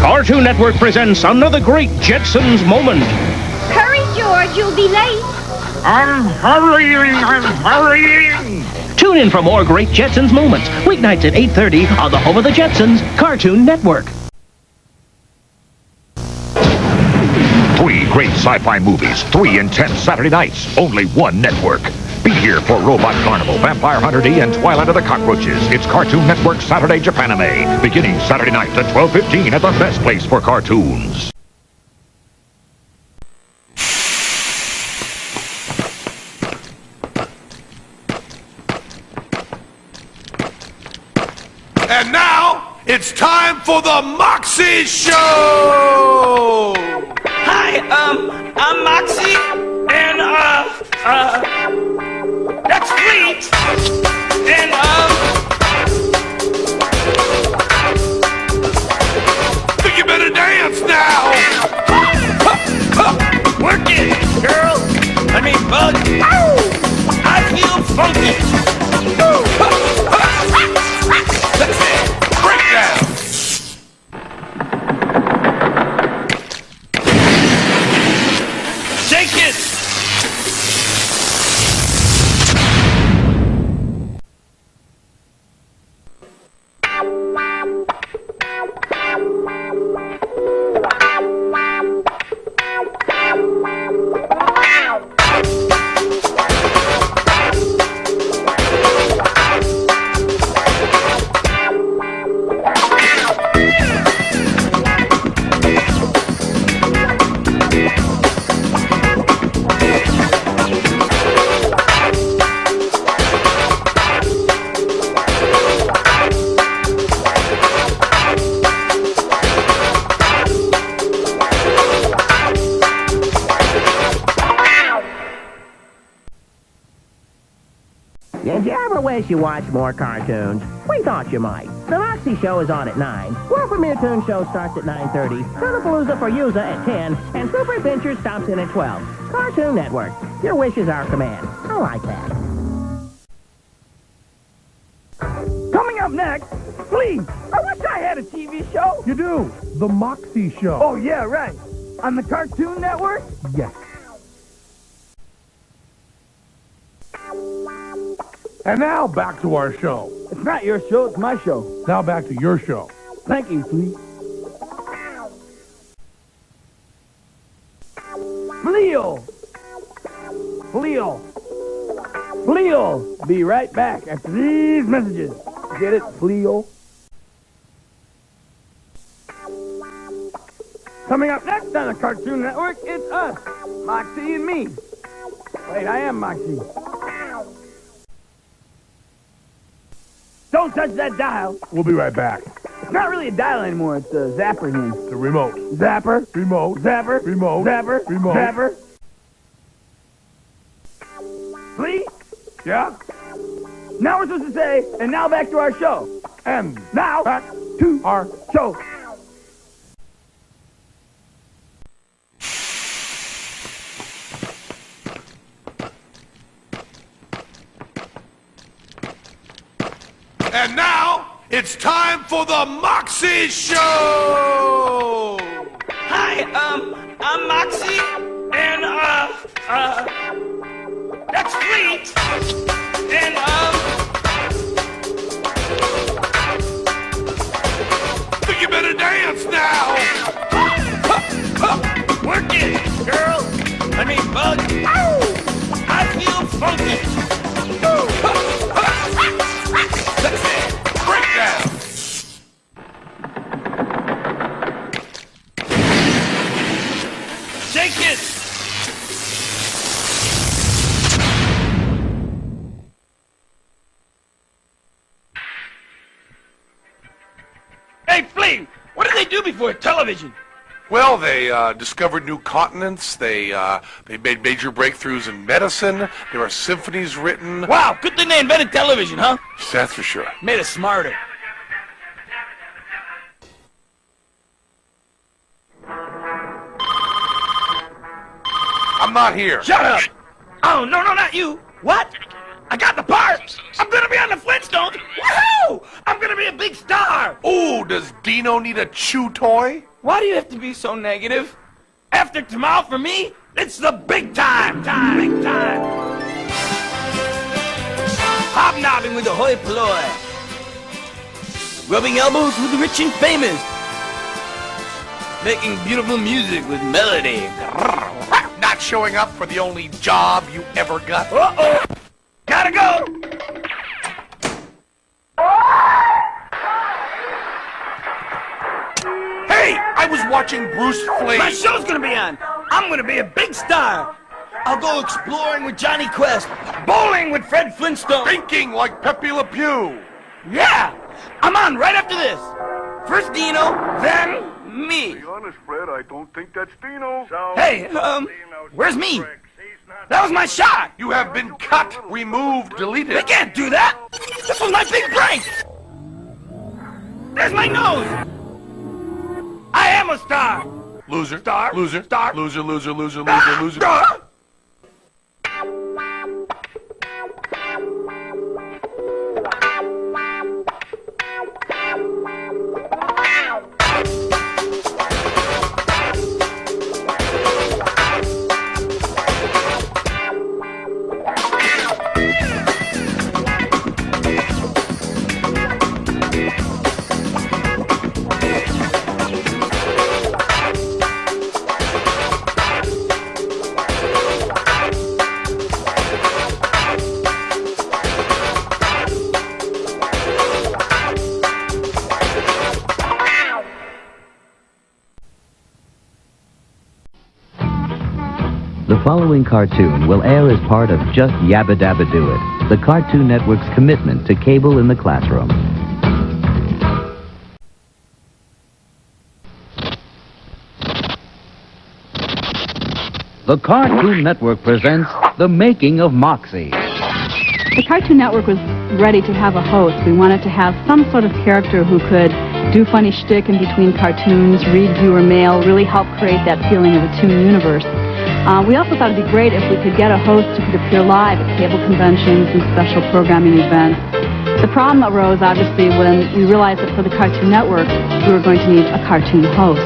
Cartoon Network presents another great Jetsons moment. Hurry, George, you'll be late. I'm hurrying. Tune in for more great Jetsons moments, weeknights at 8:30 on the home of the Jetsons, Cartoon Network. 3 great sci-fi movies, 3 intense Saturday nights, only one network. Be here for Robot Carnival, Vampire Hunter D, and Twilight of the Cockroaches. It's Cartoon Network Saturday Japanime, beginning Saturday night at 12:15 at the best place for cartoons. And now, it's time for the Moxie Show! Hi, I'm Moxie, and, that's Fleet, and, Think you better dance now! work it, girl, bug, I feel funky. That's it! Breakdown! Shake it! Did you ever wish you watched more cartoons? We thought you might. The Moxie Show is on at 9. World Premiere Toon Show starts at 9:30. Cinepalooza for Yuza at 10. And Super Adventure stops in at 12. Cartoon Network. Your wish is our command. I like that. Coming up next, please, I wish I had a TV show. You do. The Moxie Show. Oh, yeah, right. On the Cartoon Network? Yes. And now back to our show. It's not your show, it's my show. Now back to your show. Thank you, Flea. Fleo. Be right back after these messages. Get it, Fleo? Coming up next on the Cartoon Network, it's us, Moxie and me. Wait, I am Moxie. Don't touch that dial. We'll be right back. It's not really a dial anymore, it's a zapper here. The remote. Zapper. Remote. Zapper. Remote. Zapper. Remote. Zapper. Flea? Yeah? Now we're supposed to say, and now back to our show. And Now, back to our show. And now, it's time for the Moxie Show! Hi, I'm Moxie, and, that's Fleet, and, Think you better dance now! work it, girl, bug, I feel funky. That's it! Breakdown! Shake it! Hey, Flea, what did they do before television? Well, they discovered new continents. They made major breakthroughs in medicine. There are symphonies written. Wow, good thing they invented television, huh? That's for sure. Made us smarter. I'm not here. Shut up! Oh, no, not you. What? I got the part. I'm gonna be on the Flintstones. Woohoo! I'm gonna be a big star. Oh, does Dino need a chew toy? Why do you have to be so negative? After tomorrow for me, it's the big time. Big time. Hobnobbing with the hoi polloi. Rubbing elbows with the rich and famous. Making beautiful music with melody. Not showing up for the only job you ever got. Uh-oh! Gotta go! Hey! I was watching Bruce Flea. My show's gonna be on! I'm gonna be a big star! I'll go exploring with Johnny Quest, bowling with Fred Flintstone. Thinking like Pepe Le Pew. Yeah! I'm on right after this. First Dino, then me. To be honest, Fred, I don't think that's Dino. Hey, where's me? That was my shot! You have been cut, removed, deleted. They can't do that! This was my big break! There's my nose! I am a star! Loser. Star. Loser. Star. Loser, loser, loser, loser, loser. Star. The following cartoon will air as part of Just Yabba Dabba Do It, the Cartoon Network's commitment to cable in the classroom. The Cartoon Network presents The Making of Moxie. The Cartoon Network was ready to have a host. We wanted to have some sort of character who could do funny shtick in between cartoons, read viewer mail, really help create that feeling of a Toon universe. We also thought it'd be great if we could get a host who could appear live at cable conventions and special programming events. The problem arose, obviously, when we realized that for the Cartoon Network, we were going to need a cartoon host.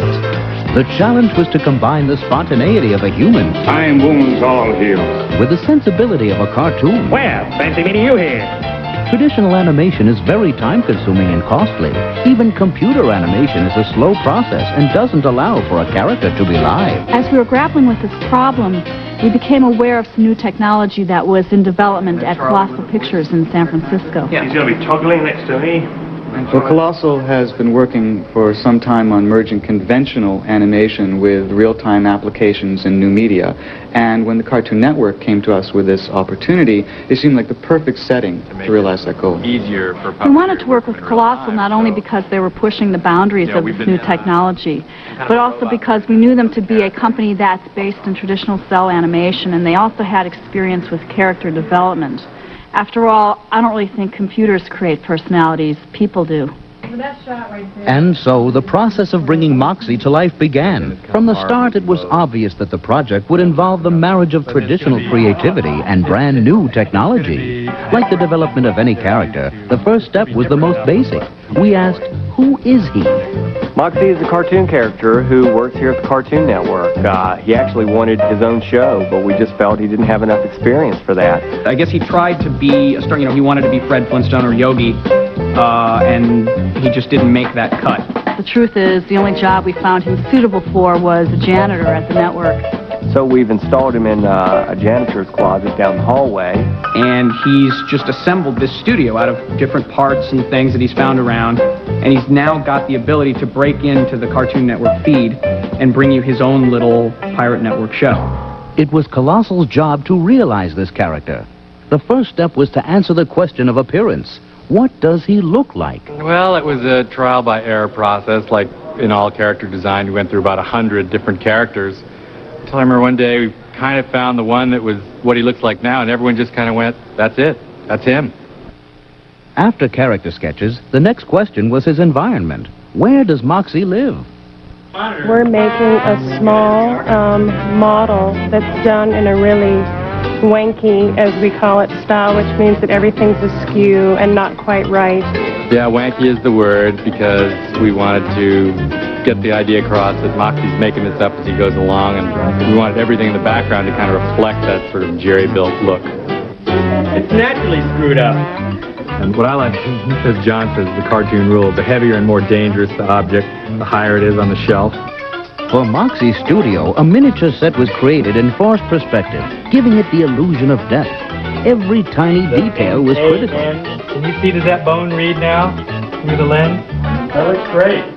The challenge was to combine the spontaneity of a human Time wounds all heal. with the sensibility of a cartoon. Well, fancy meeting you here. Traditional animation is very time-consuming and costly. Even computer animation is a slow process and doesn't allow for a character to be live. As we were grappling with this problem, we became aware of some new technology that was in development at Colossal Pictures in San Francisco. He's going to be toggling next to me. Well, Colossal has been working for some time on merging conventional animation with real-time applications in new media. And when the Cartoon Network came to us with this opportunity, it seemed like the perfect setting to realize that goal. We wanted to work with Colossal not only because they were pushing the boundaries of this new technology, but also because we knew them to be a company that's based in traditional cell animation, and they also had experience with character development. After all, I don't really think computers create personalities, people do. And so the process of bringing Moxie to life began. From the start, it was obvious that the project would involve the marriage of traditional creativity and brand new technology. Like the development of any character, the first step was the most basic. We asked, who is he? Moxie is a cartoon character who works here at the Cartoon Network. He actually wanted his own show, but we just felt he didn't have enough experience for that. I guess he tried to be a star, he wanted to be Fred Flintstone or Yogi, and he just didn't make that cut. The truth is, the only job we found him suitable for was a janitor at the network. So we've installed him in a janitor's closet down the hallway. And he's just assembled this studio out of different parts and things that he's found around, and he's now got the ability to break into the Cartoon Network feed and bring you his own little Pirate Network show. It was Colossal's job to realize this character. The first step was to answer the question of appearance. What does he look like? Well, it was a trial by error process. Like in all character design, we went through about 100 different characters. Until I remember one day we kind of found the one that was what he looks like now, and everyone just kind of went, that's it. That's him. After character sketches, the next question was his environment. Where does Moxie live? We're making a small model that's done in a really wanky, as we call it, style, which means that everything's askew and not quite right. Yeah, wanky is the word, because we wanted to get the idea across that Moxie's making this up as he goes along, and we wanted everything in the background to kind of reflect that sort of jerry-built look. It's naturally screwed up. And what I like, as John says, the cartoon rule, the heavier and more dangerous the object, the higher it is on the shelf. For Moxie's studio, a miniature set was created in forced perspective, giving it the illusion of depth. Every tiny detail was critical. Can you see, does that bone read now through the lens? That looks great.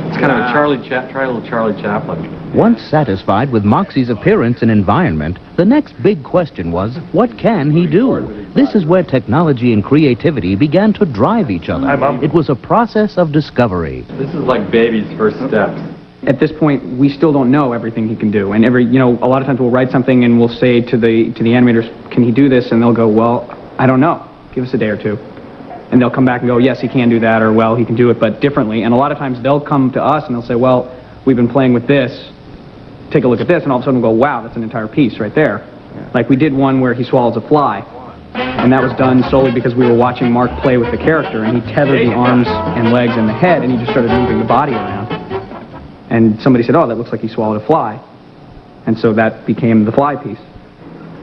It's kind of a little Charlie Chaplin. Once satisfied with Moxie's appearance and environment, the next big question was, what can he do? This is where technology and creativity began to drive each other. It was a process of discovery. This is like baby's first steps. At this point, we still don't know everything he can do. And a lot of times we'll write something and we'll say to the animators, can he do this? And they'll go, well, I don't know. Give us a day or two. And they'll come back and go, yes, he can do that, or well, he can do it, but differently. And a lot of times they'll come to us and they'll say, well, we've been playing with this. Take a look at this. And all of a sudden we'll go, wow, that's an entire piece right there. Yeah. Like we did one where he swallows a fly. And that was done solely because we were watching Mark play with the character, and he tethered the arms and legs and the head, and he just started moving the body around. And somebody said, oh, that looks like he swallowed a fly. And so that became the fly piece.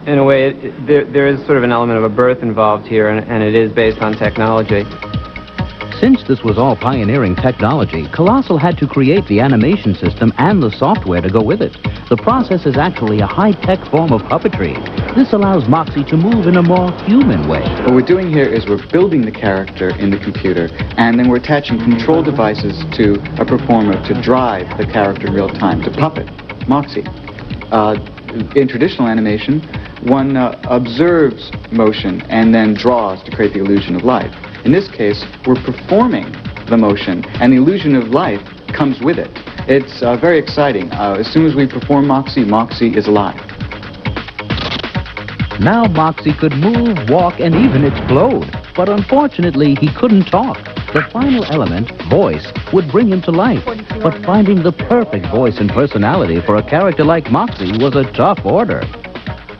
In a way, there is sort of an element of a birth involved here, and it is based on technology. Since this was all pioneering technology, Colossal had to create the animation system and the software to go with it. The process is actually a high-tech form of puppetry. This allows Moxie to move in a more human way. What we're doing here is we're building the character in the computer, and then we're attaching control devices to a performer to drive the character in real time, to puppet Moxie. In traditional animation, one observes motion and then draws to create the illusion of life. In this case, we're performing the motion, and the illusion of life comes with it. It's very exciting. As soon as we perform Moxie, Moxie is alive. Now Moxie could move, walk, and even explode. But unfortunately, he couldn't talk. The final element, voice, would bring him to life. But finding the perfect voice and personality for a character like Moxie was a tough order.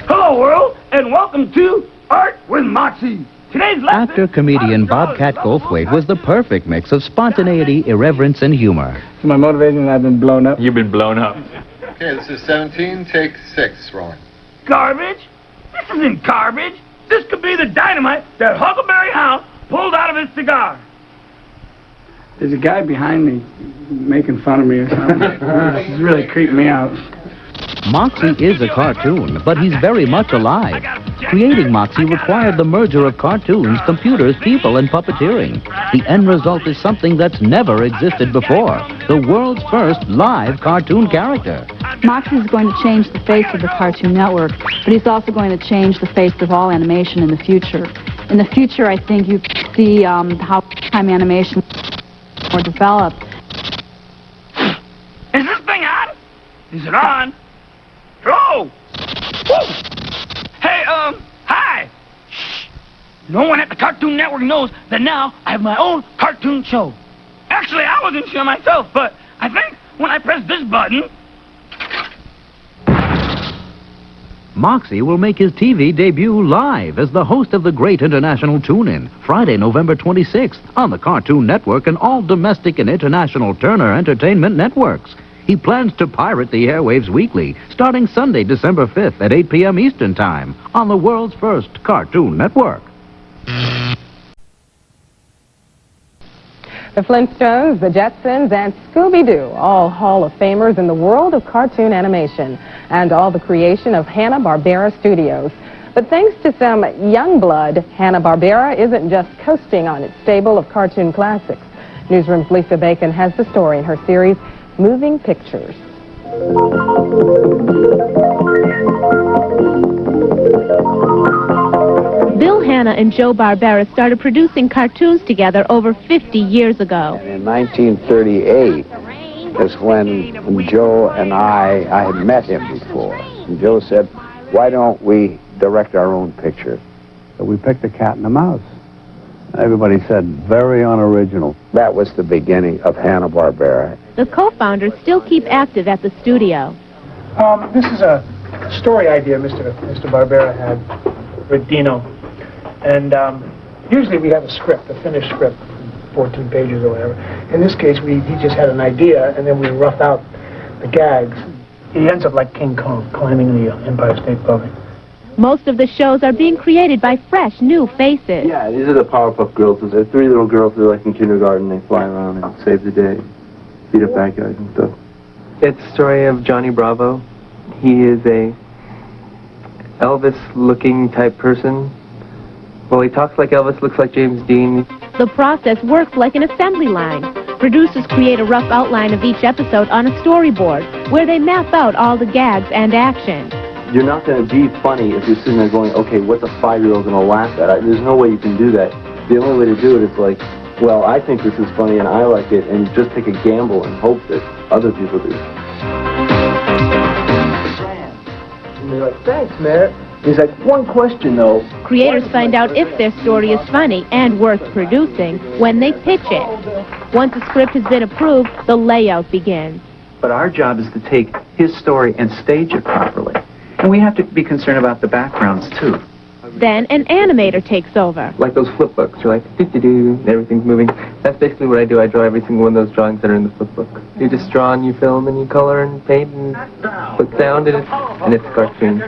Hello, world, and welcome to Art with Moxie. Today's Actor-comedian Bobcat Goldthwait was the perfect mix of spontaneity, irreverence, and humor. So my motivation, I've been blown up. You've been blown up. Okay, this is 17, take 6, rolling. Garbage? This isn't garbage. This could be the dynamite that Huckleberry Hound pulled out of his cigar. There's a guy behind me making fun of me or something. He's really creeping me out. Moxie is a cartoon, but he's very much alive. Creating Moxie required the merger of cartoons, computers, people, and puppeteering. The end result is something that's never existed before. The world's first live cartoon character. Moxie is going to change the face of the Cartoon Network, but he's also going to change the face of all animation in the future. In the future, I think you see how time animation is more developed. Is this thing on? Is it on? Hello? Woo! Hey, hi! Shh! No one at the Cartoon Network knows that now I have my own cartoon show. Actually, I wasn't sure myself, but I think when I press this button... Moxie will make his TV debut live as the host of the Great International Tune-In, Friday, November 26th, on the Cartoon Network and all domestic and international Turner Entertainment networks. He plans to pirate the airwaves weekly, starting Sunday, December 5th at 8 p.m. Eastern Time on the world's first Cartoon Network. The Flintstones, the Jetsons, and Scooby-Doo, all Hall of Famers in the world of cartoon animation, and all the creation of Hanna-Barbera Studios. But thanks to some young blood, Hanna-Barbera isn't just coasting on its stable of cartoon classics. Newsroom's Lisa Bacon has the story in her series, Moving Pictures. Bill Hanna and Joe Barbera started producing cartoons together over 50 years ago. And in 1938 is when Joe and I had met him before. And Joe said, why don't we direct our own picture? So we picked a cat and a mouse. Everybody said, very unoriginal. That was the beginning of Hanna-Barbera. The co-founders still keep active at the studio. This is a story idea Mr. Barbera had with Dino. And usually we have a script, a finished script. 14 pages or whatever. In this case, he just had an idea, and then we rough out the gags. He ends up like King Kong, climbing the Empire State Building. Most of the shows are being created by fresh, new faces. Yeah, these are the Powerpuff Girls. They're 3 little girls who are like in kindergarten. They fly around and save the day, beat up bad guys and stuff. It's the story of Johnny Bravo. He is a Elvis-looking type person. Well, he talks like Elvis, looks like James Dean. The process works like an assembly line. Producers create a rough outline of each episode on a storyboard, where they map out all the gags and action. You're not going to be funny if you're sitting there going, okay, what's a 5-year-old going to laugh at? There's no way you can do that. The only way to do it is like, well, I think this is funny and I like it, and just take a gamble and hope that other people do. And they're like, thanks, man. He's like, one question, though. Creators find out if their story is funny and worth producing when they pitch it. Once a script has been approved, the layout begins. But our job is to take his story and stage it properly. And we have to be concerned about the backgrounds, too. Then an animator takes over. Like those flip books. You're like, doo-doo-doo, everything's moving. That's basically what I do. I draw every single one of those drawings that are in the flip book. You just draw and you film and you color and paint and put sound in it, and it's a cartoon.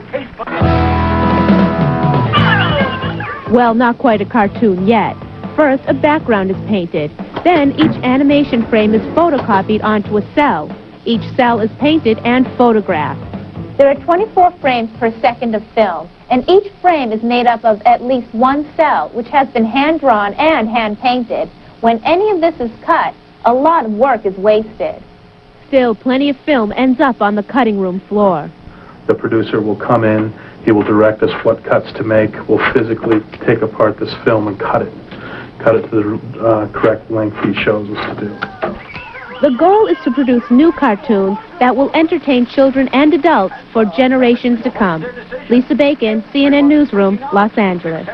Well, not quite a cartoon yet. First, a background is painted. Then, each animation frame is photocopied onto a cell. Each cell is painted and photographed. There are 24 frames per second of film, and each frame is made up of at least one cell, which has been hand-drawn and hand-painted. When any of this is cut, a lot of work is wasted. Still, plenty of film ends up on the cutting room floor. The producer will come in, he will direct us what cuts to make, we'll physically take apart this film and cut it to the correct length he shows us to do. The goal is to produce new cartoons that will entertain children and adults for generations to come. Lisa Bacon, CNN Newsroom, Los Angeles.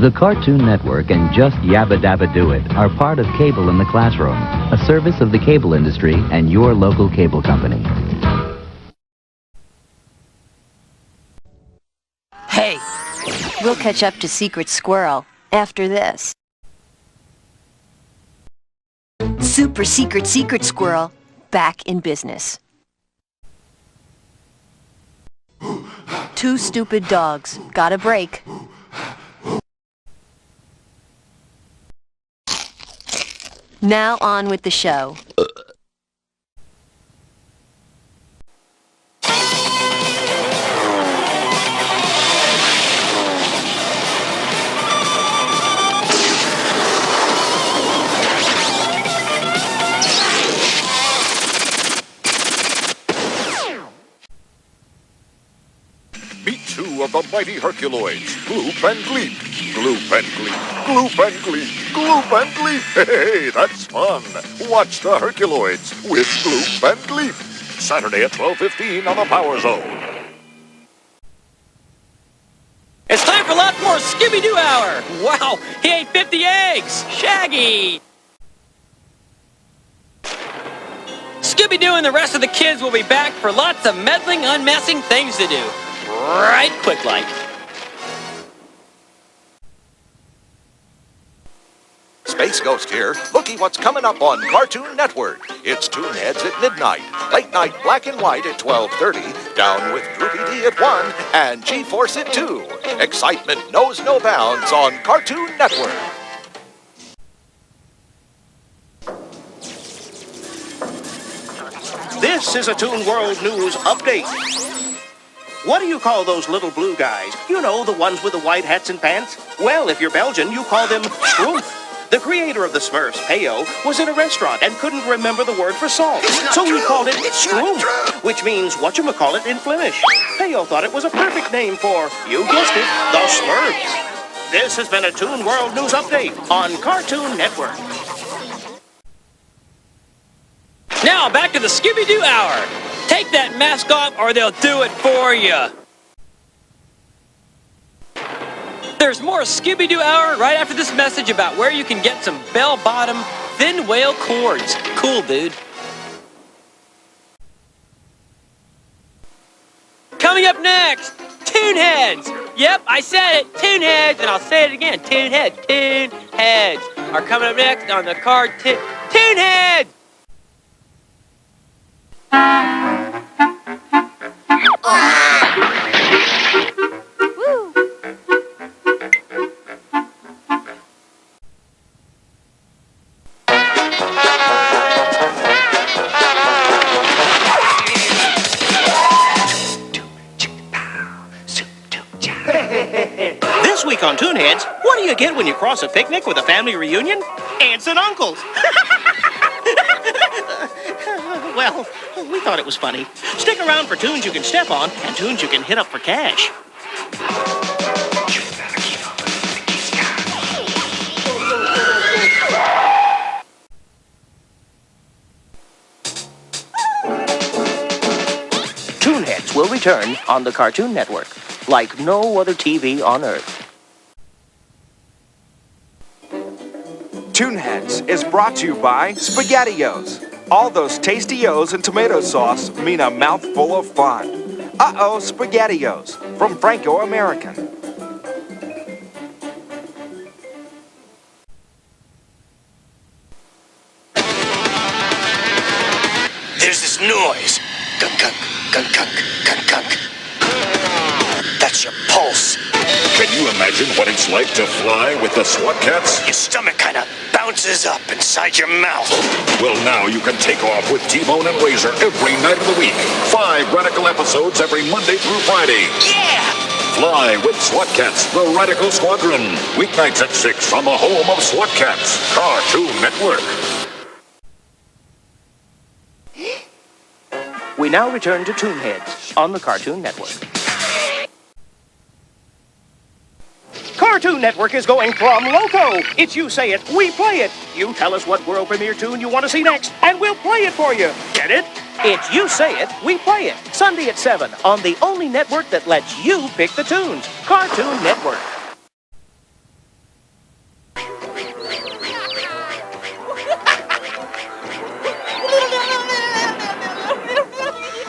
The Cartoon Network and Just Yabba Dabba Do It are part of Cable in the Classroom, a service of the cable industry and your local cable company. Hey, we'll catch up to Secret Squirrel after this. Super Secret Squirrel, back in business. 2 stupid dogs, got a break. Now on with the show. Meet 2 of the mighty Herculoids, Gloop and Gleep. Gloop and Gleep, Gloop and Gleep, Gloop and Gleep. Hey, that's fun. Watch the Herculoids with Gloop and Gleep. Saturday at 12:15 on the Power Zone. It's time for lots more Scooby-Doo Hour. Wow, he ate 50 eggs. Shaggy. Scooby-Doo and the rest of the kids will be back for lots of meddling, unmessing things to do. Right quick like. Space Ghost here. Looky what's coming up on Cartoon Network. It's Toonheads at midnight, Late Night Black and White at 12:30, Down with Droopy D at 1, and G-Force at 2. Excitement knows no bounds on Cartoon Network. This is a Toon World News Update. What do you call those little blue guys? You know, the ones with the white hats and pants? Well, if you're Belgian, you call them Schtroumpf. The creator of the Smurfs, Peyo, was in a restaurant and couldn't remember the word for salt. So he called it Schtroumpf, which means whatchamacallit in Flemish. Peyo thought it was a perfect name for, you guessed it, the Smurfs. This has been a Toon World News Update on Cartoon Network. Now back to the Scooby-Doo Hour. Take that mask off or they'll do it for you. There's more Scooby-Doo Hour right after this message about where you can get some bell-bottom, thin whale cords. Cool, dude. Coming up next, Toonheads. Yep, I said it. Toonheads, and I'll say it again. Toonheads. Toonheads are coming up next on the Cartoon. Toonheads! This week on Toonheads, what do you get when you cross a picnic with a family reunion? Aunts and uncles. Well, we thought it was funny. Stick around for tunes you can step on and tunes you can hit up for cash. Toonheads will return on the Cartoon Network, like no other TV on Earth. Toonheads is brought to you by SpaghettiOs. All those tasty O's and tomato sauce mean a mouthful of fun. Uh-oh, SpaghettiOs from Franco-American. There's this noise. Gunk, gunk, gunk, gunk, gunk, gunk. That's your pulse. Can you imagine what it's like to fly with the SWAT Cats? Your stomach kind of bounces up inside your mouth. Well, now you can take off with T-Bone and Razor every night of the week. 5 Radical episodes every Monday through Friday. Yeah! Fly with SWAT Cats, the Radical Squadron. Weeknights at 6 on the home of SWAT Cats, Cartoon Network. We now return to Toonheads on the Cartoon Network. Cartoon Network is going from loco. It's You Say It, We Play It. You tell us what world premiere tune you want to see next, and we'll play it for you. Get it? It's You Say It, We Play It. Sunday at 7 on the only network that lets you pick the tunes. Cartoon Network.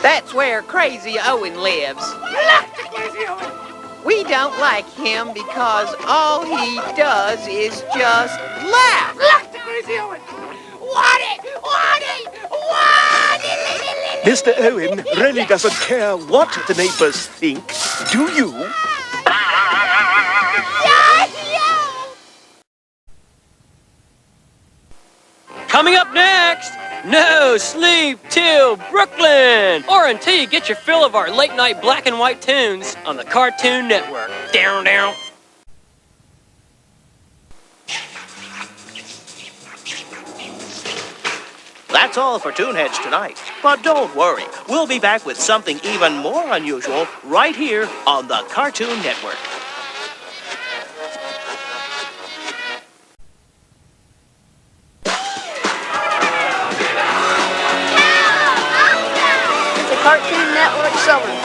That's where Crazy Owen lives. We don't like him because all he does is just laugh. Look, Crazy Owen! Mr. Owen really doesn't care what the neighbors think, do you? Coming up next, no sleep till Brooklyn, or until you get your fill of our late night black and white tunes on the Cartoon Network. Down, down. That's all for Toonheads tonight. But don't worry, we'll be back with something even more unusual right here on the Cartoon Network. Cartoon Network Summer.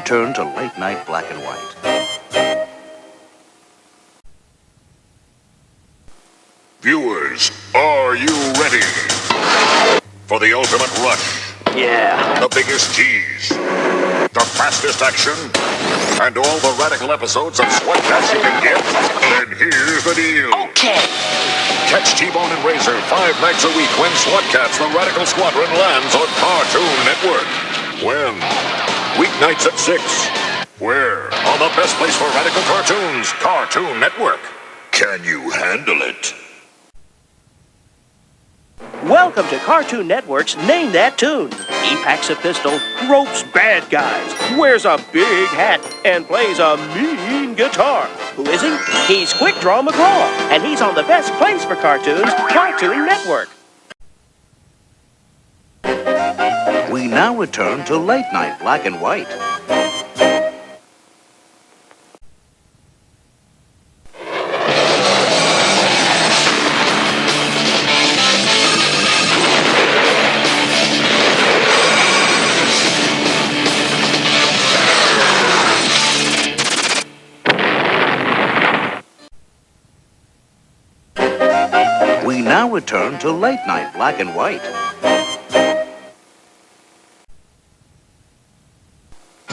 Return to late night black and white. Viewers, are you ready for the ultimate rush? Yeah. The biggest tease, the fastest action, and all the radical episodes of SWAT Cats you can get? Then here's the deal. Okay. Catch T-Bone and Razor 5 nights a week when SWAT Cats, the Radical Squadron, lands on Cartoon Network. When? Weeknights at 6. Where? On the best place for radical cartoons, Cartoon Network. Can you handle it? Welcome to Cartoon Network's Name That Tune. He packs a pistol, ropes bad guys, wears a big hat, and plays a mean guitar. Who is he? He's Quick Draw McGraw, and he's on the best place for cartoons, Cartoon Network. We now return to late night black and white. We now return to late night black and white.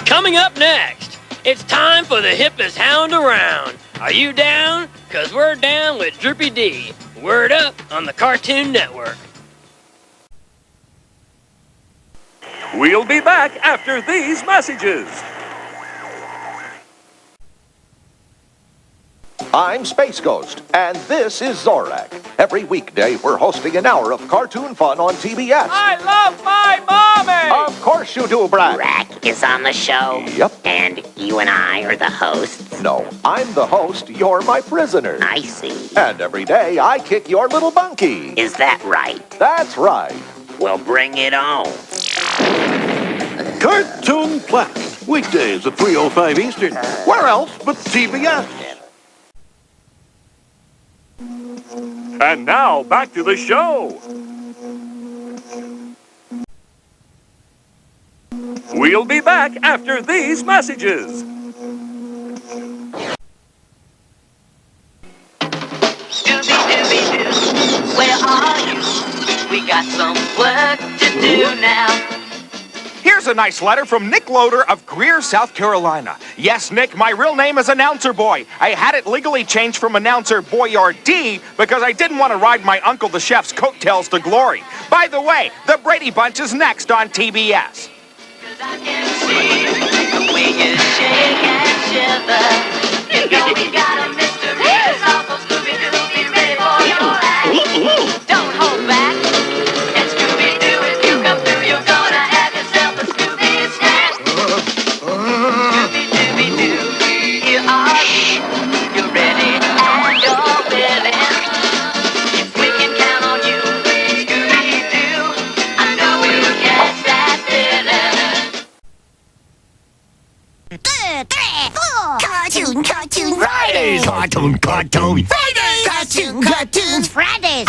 Coming up next, it's time for the hippest hound around. Are you down? 'Cause we're down with Droopy D. Word up on the Cartoon Network. We'll be back after these messages. I'm Space Ghost, and this is Zorak. Every weekday, we're hosting an hour of cartoon fun on TBS. I love my mommy! Of course you do, Brack. Brack is on the show? Yep. And you and I are the hosts? No, I'm the host, you're my prisoner. I see. And every day, I kick your little bunkie. Is that right? That's right. Well, bring it on. Cartoon Black, weekdays at 3:05 Eastern. Where else but TBS? And now, back to the show. We'll be back after these messages. Scooby-Dooby-Doo, where are you? We got some work to do now. Here's a nice letter from Nick Loader of Greer, South Carolina. Yes, Nick, my real name is Announcer Boy. I had it legally changed from Announcer Boyardee because I didn't want to ride my uncle the chef's coattails to glory. By the way, the Brady Bunch is next on TBS. I can see the way you shake and shiver. You know we got a mystery. It's awful Scooby-Doo, be ready for your act. Don't hold back. And Scooby-Doo, if you come through, you're gonna have yourself a Scooby snack. Scooby-Dooby-Doo, here are we. You're ready and you're willing. If we can count on you, Scooby-Doo, I know we'll catch that feeling. 2, 3, 4. Cartoon Fridays. Cartoon Fridays. Cartoons Fridays.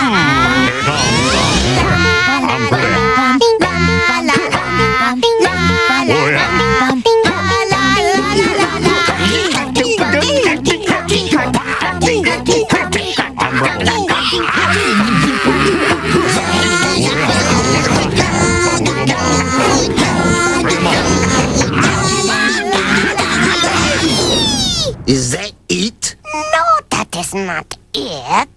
Is that it? No, that is not it.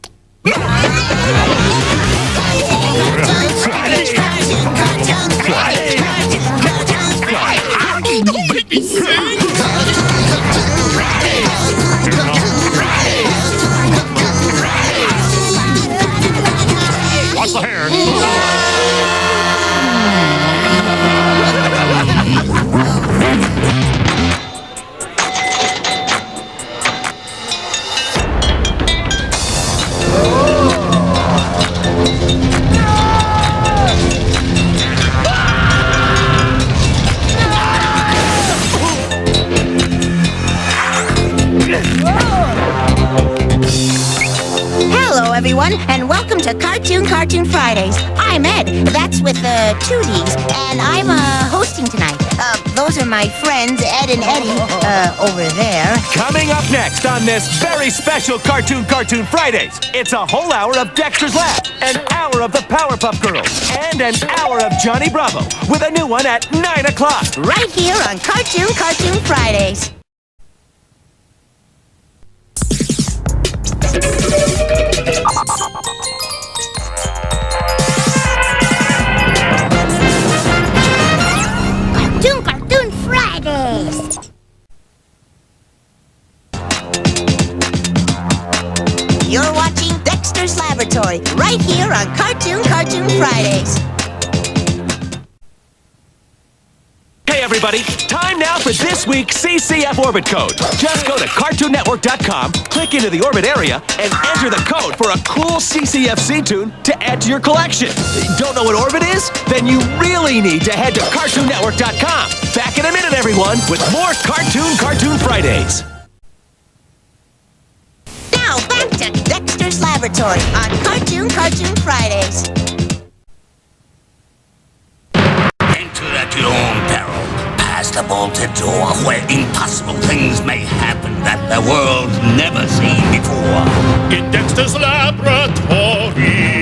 Watch the hair. Hello, everyone, and welcome to Cartoon Fridays. I'm Ed. That's with 2 D's, and I'm hosting tonight. Those are my friends, Ed and Eddie, over there. Coming up next on this very special Cartoon Fridays, it's a whole hour of Dexter's Lab, an hour of the Powerpuff Girls, and an hour of Johnny Bravo, with a new one at 9 o'clock. Right here on Cartoon Fridays. Cartoon Fridays. You're watching Dexter's Laboratory. Laboratory, right here on Cartoon Fridays. Hey everybody, time now for this week's CCF Orbit Code. Just go to CartoonNetwork.com, click into the Orbit area, and enter the code for a cool CCFC tune to add to your collection. Don't know what Orbit is? Then you really need to head to CartoonNetwork.com. Back in a minute, everyone, with more Cartoon Fridays. Now back to Dexter's Laboratory on Cartoon Fridays. Enter at your own peril. Past the bolted door where impossible things may happen that the world's never seen before. In Dexter's Laboratory.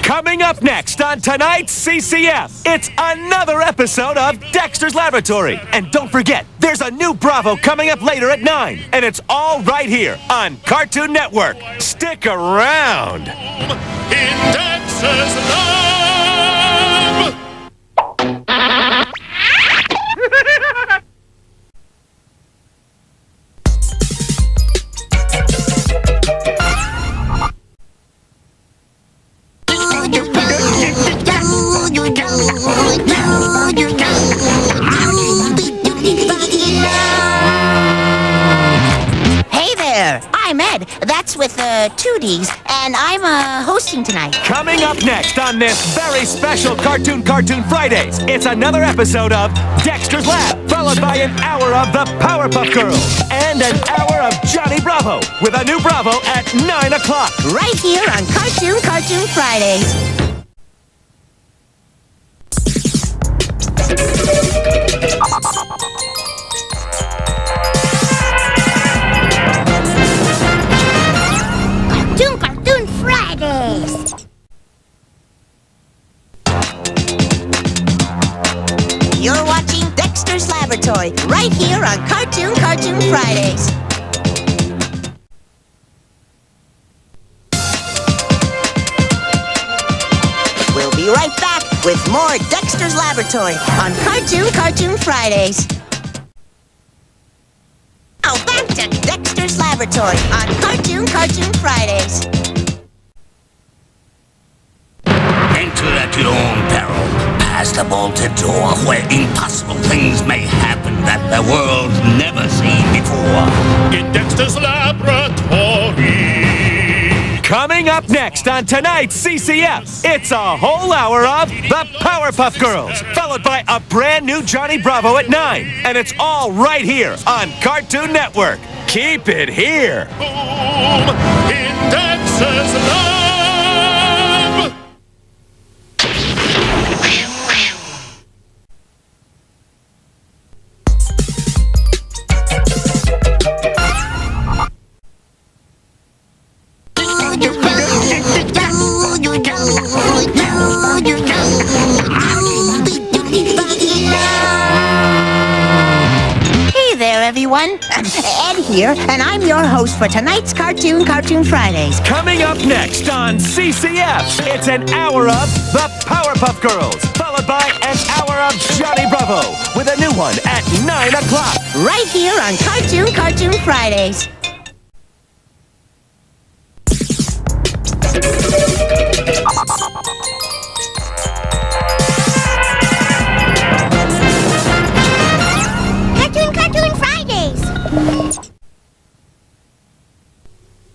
Coming up next on tonight's CCF, it's another episode of Dexter's Laboratory. And don't forget, there's a new Bravo coming up later at 9. And it's all right here on Cartoon Network. Stick around. In Dexter's Lab. Hey there, I'm Ed. That's with 2 Ds, and I'm hosting tonight. Coming up next on this very special Cartoon Fridays, it's another episode of Dexter's Lab, followed by an hour of the Powerpuff Girls, and an hour of Johnny Bravo, with a new Bravo at 9 o'clock. Right here on Cartoon Fridays. Cartoon Fridays. You're watching Dexter's Laboratory, right here on Cartoon Fridays. We'll be right back with more Dexter's Laboratory on Cartoon Fridays. Now back to Dexter's Laboratory on Cartoon Fridays. Enter at your own peril. Past the bolted door where impossible things may happen that the world's never seen before. In Dexter's Laboratory. Coming up next on tonight's CCF, it's a whole hour of the Powerpuff Girls, followed by a brand new Johnny Bravo at 9. And it's all right here on Cartoon Network. Keep it here. Boom! In Dexter's Lab. Hey there, everyone. Ed here, and I'm your host for tonight's Cartoon Fridays. Coming up next on CCF, it's an hour of the Powerpuff Girls, followed by an hour of Johnny Bravo, with a new one at 9 o'clock. Right here on Cartoon Fridays. Cartoon Fridays.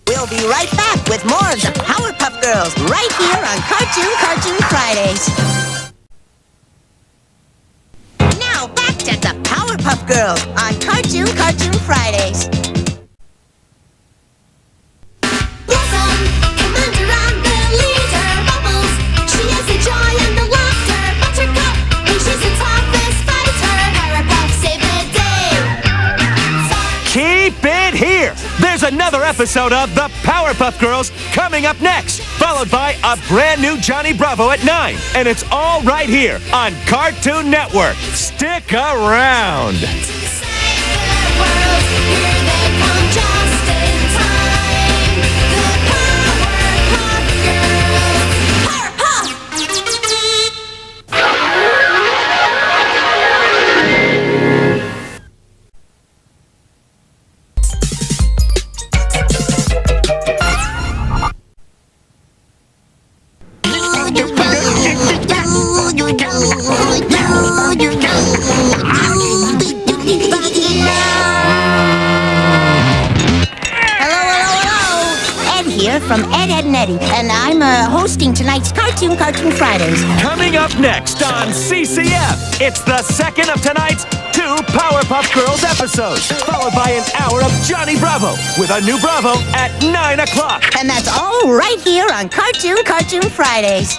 We'll be right back with more of the Powerpuff Girls right here on Cartoon Fridays. Now back to the Powerpuff Girls on Cartoon Fridays. Keep it here. There's another episode of the Powerpuff Girls coming up next, followed by a brand new Johnny Bravo at 9. And it's all right here on Cartoon Network. Stick around. from Ed, Edd and Eddy, and I'm hosting tonight's Cartoon Fridays. Coming up next on CCF, it's the second of tonight's 2 Powerpuff Girls episodes, followed by an hour of Johnny Bravo, with a new Bravo at 9 o'clock. And that's all right here on Cartoon Fridays.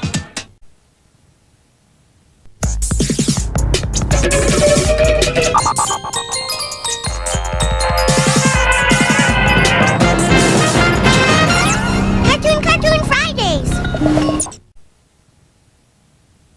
Cartoon Fridays.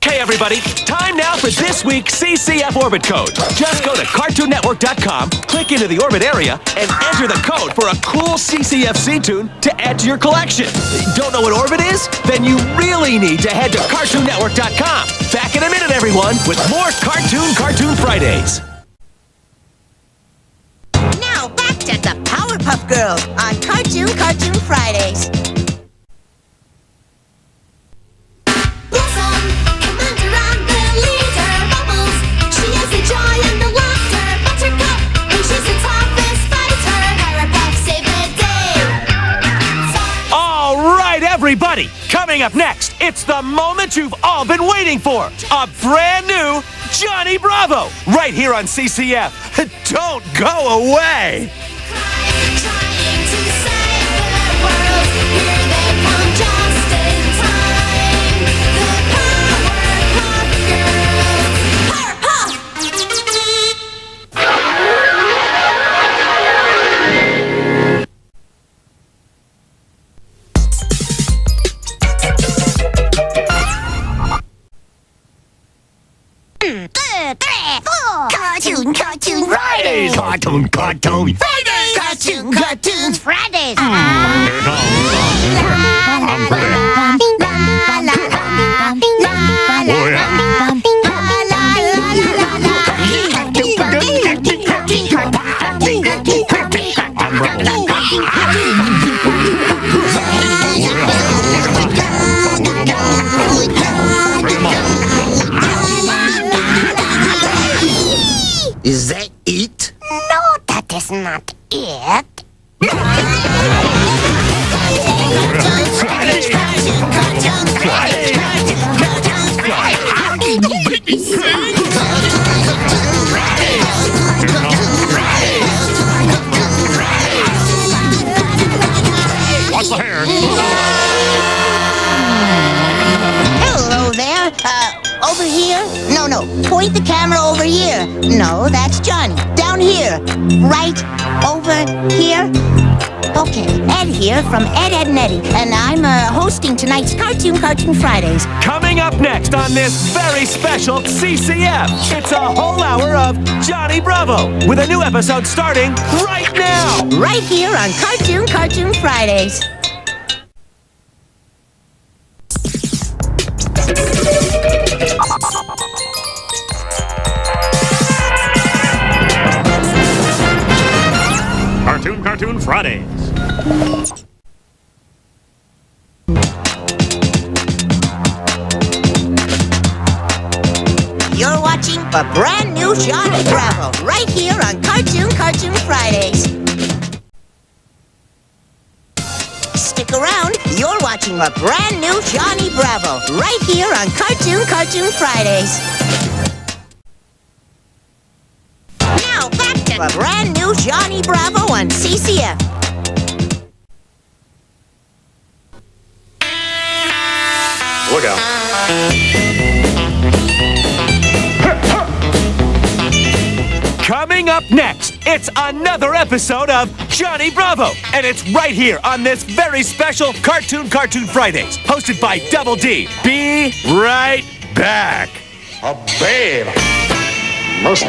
Hey everybody, time now for this week's CCF Orbit Code. Just go to CartoonNetwork.com, click into the orbit area, and enter the code for a cool CCFC tune to add to your collection. Don't know what orbit is? Then you really need to head to CartoonNetwork.com. Back in a minute, everyone, with more Cartoon Fridays. Now back to the Powerpuff Girls on Cartoon Fridays. Everybody, coming up next, it's the moment you've all been waiting for. A brand new Johnny Bravo, right here on CCF. Don't go away. Cartoon Fridays. Cartoon Fridays. Cartoons Fridays. Is that it? No, that is not it. Watch the hair. Hello there. Over here? No. Point the camera over here. No, that's Johnny. Down here. Right over here. Okay, Ed here from Ed, Edd and Eddy, and I'm hosting tonight's Cartoon Fridays. Coming up next on this very special CCF, it's a whole hour of Johnny Bravo, with a new episode starting right now. Right here on Cartoon Fridays. Cartoon Fridays. You're watching a brand new Johnny Bravo right here on Cartoon Fridays. Stick around, you're watching a brand new Johnny Bravo right here on Cartoon Fridays. Now back to a brand new Johnny Bravo on CCF. Look out. Coming up next, it's another episode of Johnny Bravo, and it's right here on this very special Cartoon Fridays, hosted by Double D. Be right back. A babe. Mercy.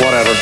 Whatever.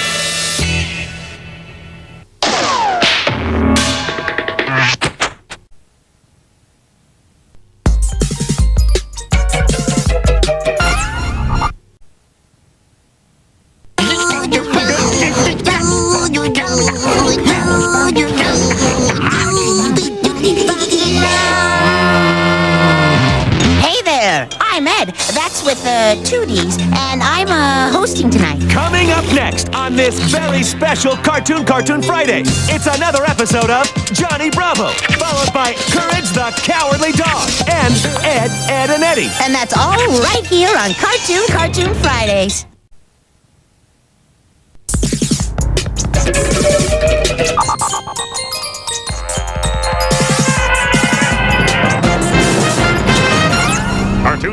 Hey there, I'm Ed. That's That's with two Ds, and I'm hosting tonight. Coming up next on this very special Cartoon Friday, it's another episode of Johnny Bravo, followed by Courage the Cowardly Dog, and Ed, Ed, and Eddie. And that's all right here on Cartoon Fridays.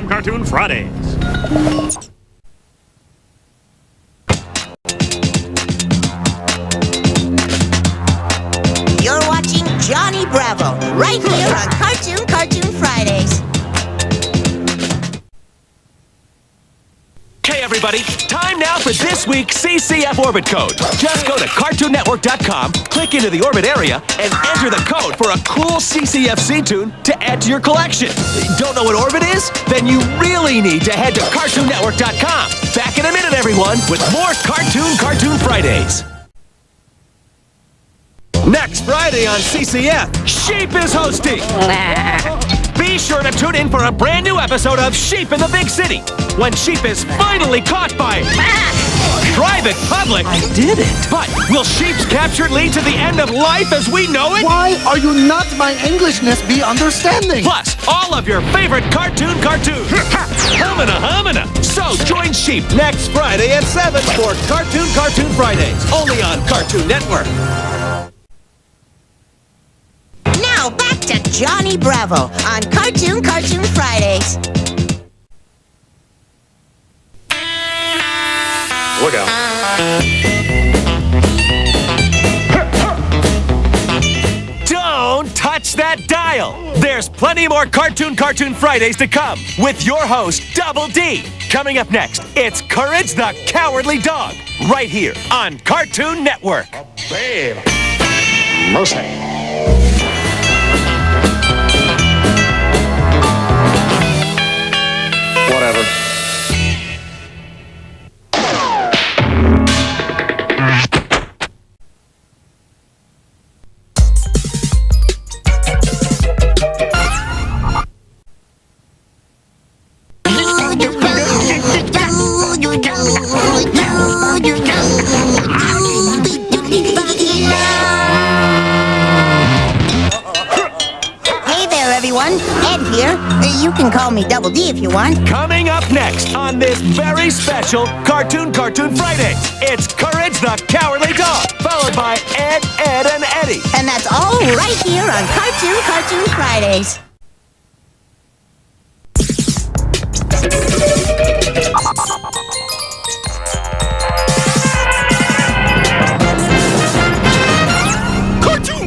Cartoon Fridays. You're watching Johnny Bravo, right here on Cartoon Fridays. Okay, everybody, time now for this week's CCF Orbit Code. Just go to CartoonNetwork.com, click into the orbit area, and enter the code for a cool CCFC tune to add to your collection. Don't know what orbit is? Then you really need to head to CartoonNetwork.com. Back in a minute, everyone, with more Cartoon Fridays. Next Friday on CCF, Sheep is hosting. Be sure to tune in for a brand new episode of Sheep in the Big City, when Sheep is finally caught by Private Public. I did it. But will Sheep's capture lead to the end of life as we know it? Why are you not my Englishness be understanding? Plus, all of your favorite cartoon. Humana. So join Sheep next Friday at 7 for Cartoon Fridays, only on Cartoon Network. Now back to Johnny Bravo on Cartoon Fridays. Look out. Don't touch that dial. There's plenty more Cartoon Fridays to come with your host, Double D. Coming up next, it's Courage the Cowardly Dog, right here on Cartoon Network. Babe. Mercy. Whatever. Hey there, everyone. Ed here. You can call me Double D if you want. Coming up next on this very special Cartoon Fridays, it's Courage the Cowardly Dog, followed by Ed, Ed, and Eddie. And that's all right here on Cartoon Fridays.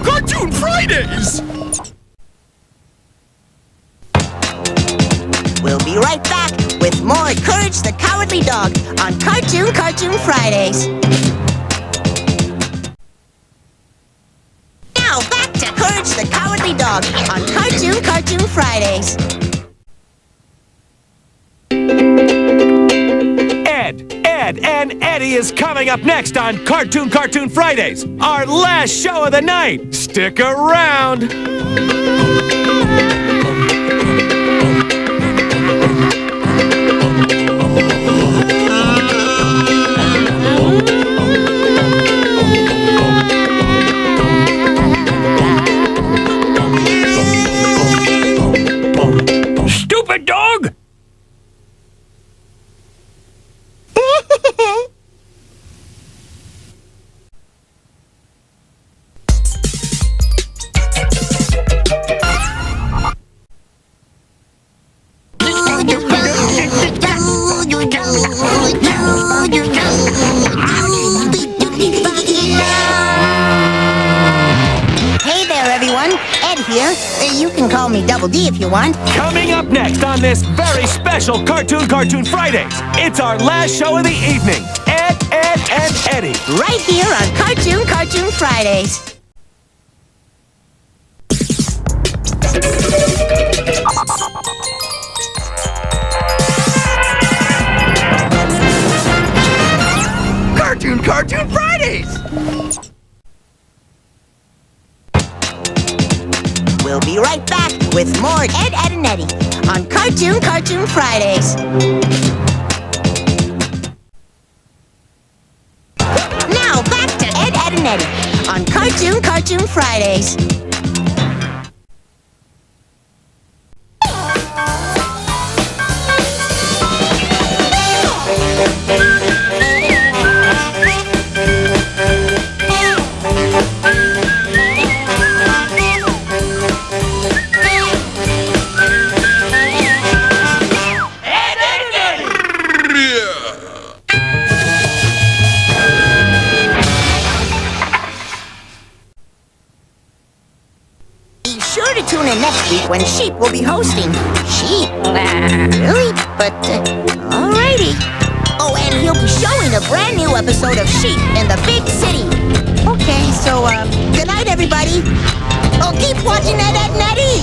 Cartoon Fridays! We'll be right back with more Courage the Cowardly Dog on Cartoon Fridays. Now back to Courage the Cowardly Dog on Cartoon Fridays. Ed, and Eddie is coming up next on Cartoon Fridays, our last show of the night. Stick around. Stupid dog! Hey there, everyone. Ed here. You can call me Double D if you want. Coming up next on this very special Cartoon Fridays, it's our last show of the evening. Ed, and Eddie. Right here on Cartoon Fridays. Cartoon Fridays! We'll be right back with more Ed, Edd and Eddy on Cartoon Fridays. Now back to Ed, Edd and Eddy on Cartoon Fridays. Next week when Sheep will be hosting. Sheep? Really? But, alrighty. Oh, and he'll be showing a brand new episode of Sheep in the big city. Okay, so, good night, everybody. Oh, keep watching Ed, Edd and Eddy.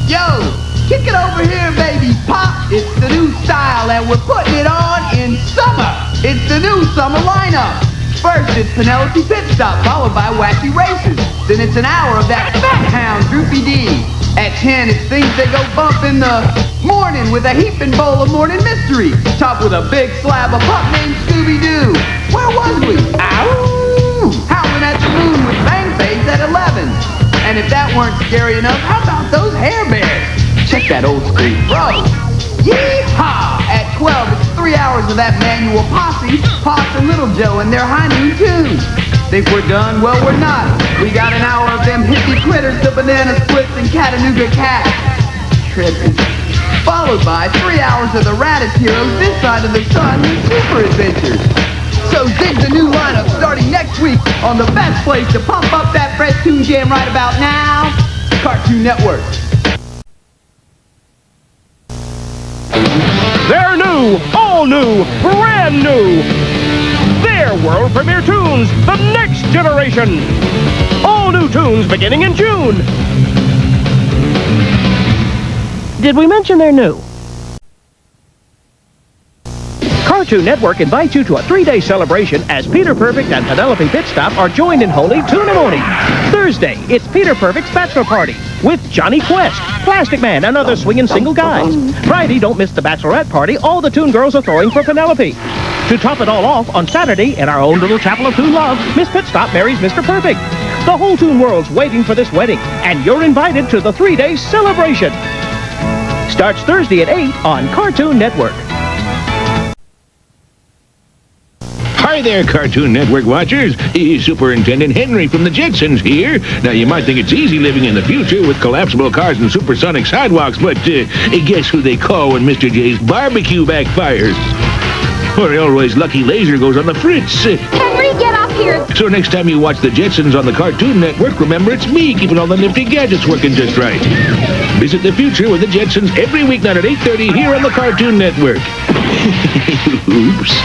Yo, kick it over here, baby. Pop, it's the new style, and we're putting it on in summer. It's the new summer lineup. First, it's Penelope Pit Stop, followed by Wacky Races. Then it's an hour of that fat hound, Droopy D. At 10, it's Things That Go Bump in the Morning with a heaping bowl of morning mystery, topped with a big slab of pup named Scooby-Doo. Where was we? Ow! Howling at the Moon with Bang Face at 11. And if that weren't scary enough, how about those Hair Bears? Check that old school bro. Yee-haw! At 12, it's 3 hours of that Manual Posse, Pops and Little Joe and their high noon tunes. Think we're done? Well, we're not. We got an hour of them hippie quitters, the Banana Splits and Chattanooga Cats. Tripping. Followed by 3 hours of the Raditz Heroes this side of the sun and Super Adventures. So dig the new lineup starting next week on the best place to pump up that fresh tune jam right about now, Cartoon Network. They're new, all new, brand new. Their world premiere tunes, the next generation. All new tunes beginning in June. Did we mention they're new? Cartoon Network invites you to a 3-day celebration as Peter Perfect and Penelope Pitstop are joined in holy Toonamony. Thursday, it's Peter Perfect's Bachelor Party with Johnny Quest, Plastic Man, and other swinging single guys. Friday, don't miss the Bachelorette Party. All the Toon girls are throwing for Penelope. To top it all off, on Saturday, in our own little chapel of Toon love, Miss Pitstop marries Mr. Perfect. The whole Toon world's waiting for this wedding, and you're invited to the 3-day celebration. Starts Thursday at 8 on Cartoon Network. Hi there, Cartoon Network watchers. Superintendent Henry from the Jetsons here. Now, you might think it's easy living in the future with collapsible cars and supersonic sidewalks, but guess who they call when Mr. J's barbecue backfires? Or Elroy's lucky laser goes on the fritz. Henry, get up here! So next time you watch the Jetsons on the Cartoon Network, remember it's me keeping all the nifty gadgets working just right. Visit the future with the Jetsons every weeknight at 8:30 here on the Cartoon Network. Oops.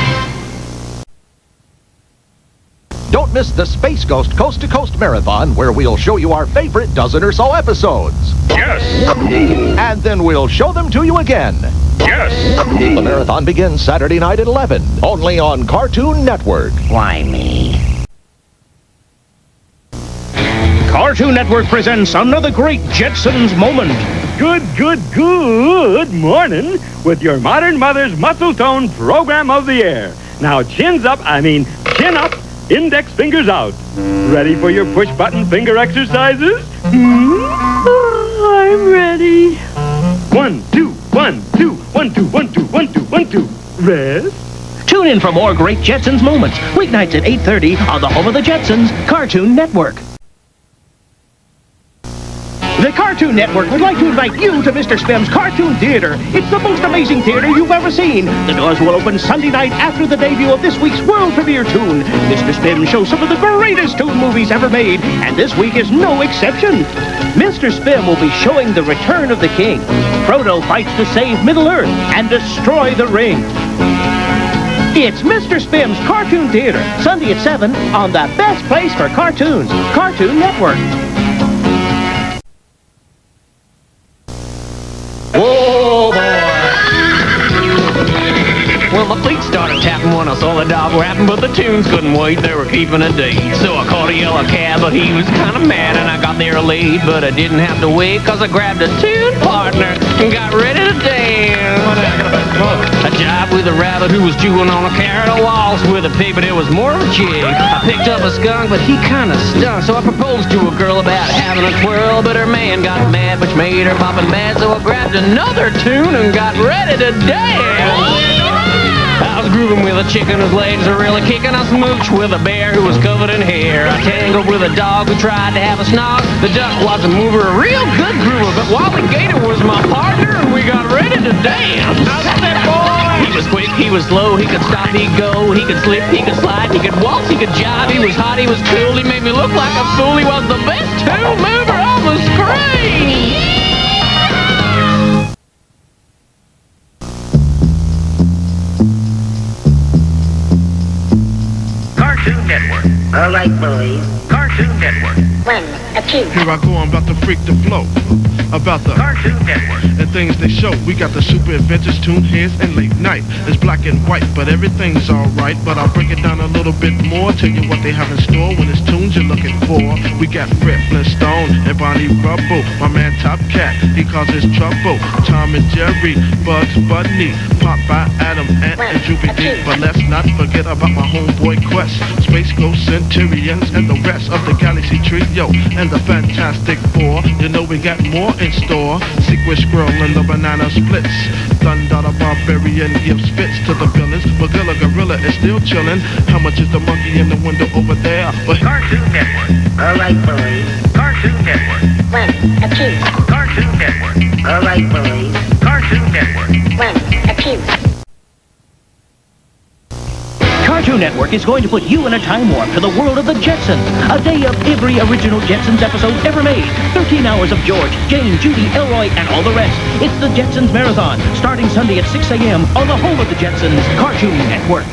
Don't miss the Space Ghost Coast to Coast Marathon, where we'll show you our favorite dozen or so episodes. Yes! And then we'll show them to you again. Yes! The marathon begins Saturday night at 11, only on Cartoon Network. Why me? Cartoon Network presents another great Jetsons moment. Good morning with your Modern Mother's Muscle Tone Program of the Year. Now chin up, index fingers out. Ready for your push-button finger exercises? I'm ready. 1, 2, 1, 2, 1, 2, 1, 2, 1, 2, 1, 2. Rest. Tune in for more great Jetsons moments, weeknights at 8:30 on the home of the Jetsons, Cartoon Network. The Cartoon Network would like to invite you to Mr. Spim's Cartoon Theater. It's the most amazing theater you've ever seen. The doors will open Sunday night after the debut of this week's world premiere Toon. Mr. Spim shows some of the greatest Toon movies ever made, and this week is no exception. Mr. Spim will be showing The Return of the King. Frodo fights to save Middle-earth and destroy the ring. It's Mr. Spim's Cartoon Theater, Sunday at 7 on the best place for cartoons, Cartoon Network. Whoa, boy! Well, the fleet started tapping when I saw the dog rapping, but the tunes couldn't wait, they were keeping a date. So I called a yellow cab, but he was kind of mad, and I got there late, but I didn't have to wait, cause I grabbed a tune partner and got ready to dance. I jived with a rabbit who was chewing on a carrot, a waltz with a pig, but it was more of a jig. I picked up a skunk, but he kind of stunk, so I proposed to a girl about having a twirl, but her man got mad, which made her poppin' mad, so I grabbed another tune and got ready to dance. I was grooving with a chicken whose legs were really kicking. I smooched with a bear who was covered in hair. I tangled with a dog who tried to have a snog. The duck was a mover, a real good groover, but Wally Gator was my partner and we got ready to dance. He was quick, he was slow, he could stop, he'd go, he could slip, he could slide, he could waltz, he could jive, he was hot, he was cool, he made me look like a fool, he was the best tune mover on the screen. Cartoon Network. All right, boys. Cartoon Network. One, a two. Here I go, I'm about to freak the flow. About the Cartoon Network and things they show. We got the super adventures, Toon Heads, and late night. It's black and white, but everything's alright. But I'll break it down a little bit more. Tell you what they have in store when it's tunes you're looking for. We got Fred Flintstone and Bonnie Rubble. My man Top Cat, he causes trouble. Tom and Jerry, Bugs Bunny, Popeye, Adam, Ant, and Droopy D. But let's not forget about my homeboy Quest, Space Ghost Centurions, and the rest of the Galaxy Trio, and the Fantastic Four. You know we got more in store. Secret Squirrel and the Banana Splits. Thunder the Barbarian gives fits to the villains. Magilla Gorilla is still chillin'. How much is the monkey in the window over there? But Cartoon Network. All right, boys. Cartoon Network. One, a two. Cartoon Network. All right, boys. Cartoon Network. One, a two. Cartoon Network is going to put you in a time warp to the world of the Jetsons. A day of every original Jetsons episode ever made. 13 hours of George, Jane, Judy, Elroy, and all the rest. It's the Jetsons Marathon, starting Sunday at 6 a.m. on the home of the Jetsons, Cartoon Network.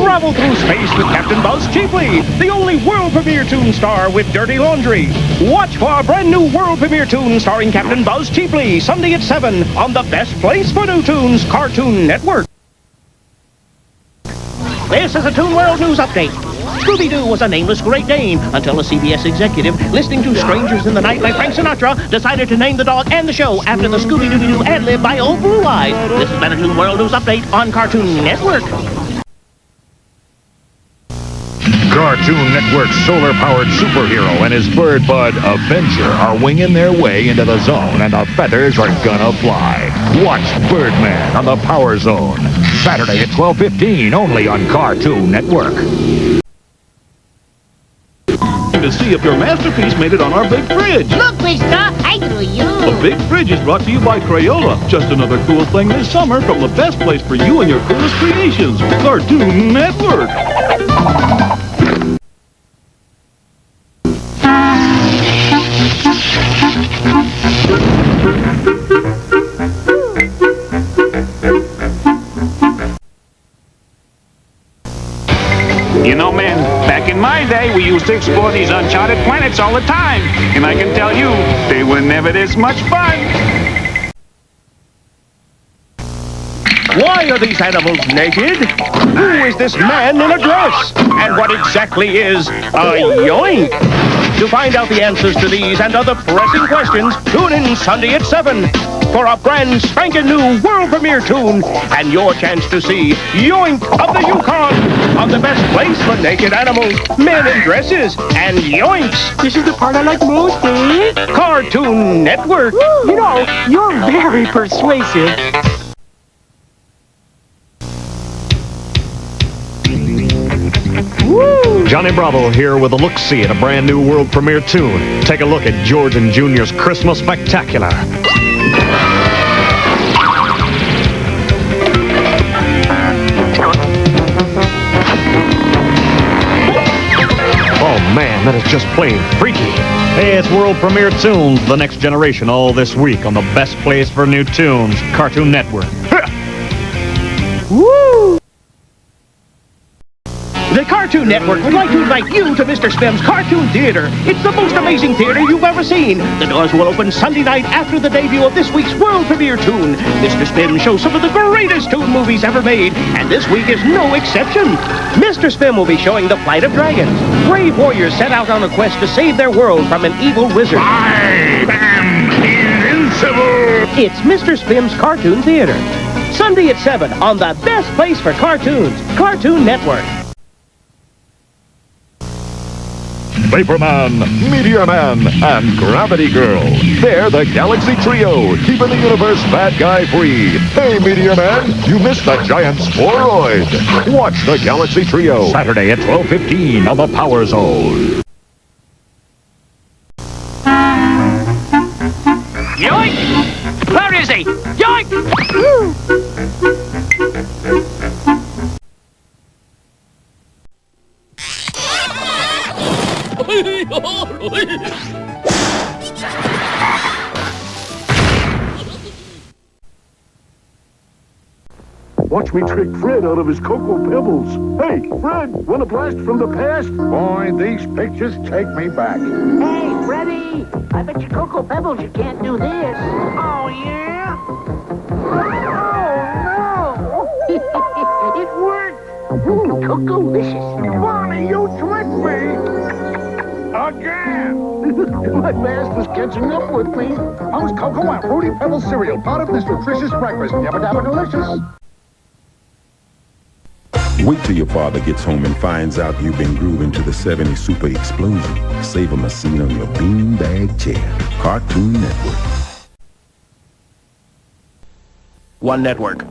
Travel through space with Captain Buzz cheaply, the only world premiere tune star with Dirty Laundry. Watch for a brand new world premiere tune starring Captain Buzz cheaply, Sunday at 7 on the best place for new tunes, Cartoon Network. This is a Toon World News Update. Scooby-Doo was a nameless Great Dane until a CBS executive, listening to Strangers in the Night by Frank Sinatra, decided to name the dog and the show after the Scooby-Doo ad-lib by Old Blue Eyes. This has been a Toon World News Update on Cartoon Network. Cartoon Network's solar-powered superhero and his bird bud Avenger are winging their way into the zone, and the feathers are gonna fly. Watch Birdman on the Power Zone, Saturday at 12:15, only on Cartoon Network. To see if your masterpiece made it on our big fridge. Look, Krista, I drew you. The Big Fridge is brought to you by Crayola. Just another cool thing this summer from the best place for you and your coolest creations, Cartoon Network. You know, man, back in my day, we used to explore these uncharted planets all the time. And I can tell you, they were never this much fun. Why are these animals naked? Who is this man in a dress? And what exactly is a yoink? To find out the answers to these and other pressing questions, tune in Sunday at 7 for a brand spanking new world premiere tune and your chance to see Yoink of the Yukon on the best place for naked animals, men in dresses, and yoinks. This is the part I like most, eh? Cartoon Network. You know, you're very persuasive. Johnny Bravo here with a look-see at a brand new world premiere tune. Take a look at George and Junior's Christmas Spectacular. Oh man, that is just plain freaky. Hey, it's world premiere tunes, the next generation, all this week on the best place for new tunes, Cartoon Network. Woo! The Cartoon Network would like to invite you to Mr. Spim's Cartoon Theater. It's the most amazing theater you've ever seen. The doors will open Sunday night after the debut of this week's world premiere Toon. Mr. Spim shows some of the greatest Toon movies ever made, and this week is no exception. Mr. Spim will be showing The Flight of Dragons. Brave warriors set out on a quest to save their world from an evil wizard. I am invincible! It's Mr. Spim's Cartoon Theater. Sunday at 7 on the best place for cartoons, Cartoon Network. Paperman, Meteor Man, and Gravity Girl. They're the Galaxy Trio, keeping the universe bad guy free. Hey, Meteor Man, you missed the giant sporoid. Watch the Galaxy Trio Saturday at 12:15 on the Power Zone. Yoink! Where is he? Yoink! Watch me trick Fred out of his Cocoa Pebbles. Hey, Fred, want a blast from the past? Boy, these pictures take me back. Hey, Freddy! I bet you Cocoa Pebbles you can't do this. Oh, yeah? Oh, no! It worked! Cocoa-licious. Barney, you tricked me! Again! My past is catching up with me. How's Cocoa and Fruity Pebbles cereal part of this nutritious breakfast? Yabba dabba delicious. Wait till your father gets home and finds out you've been grooving to the 70s super explosion. Save him a seat on your beanbag chair. Cartoon Network. One network,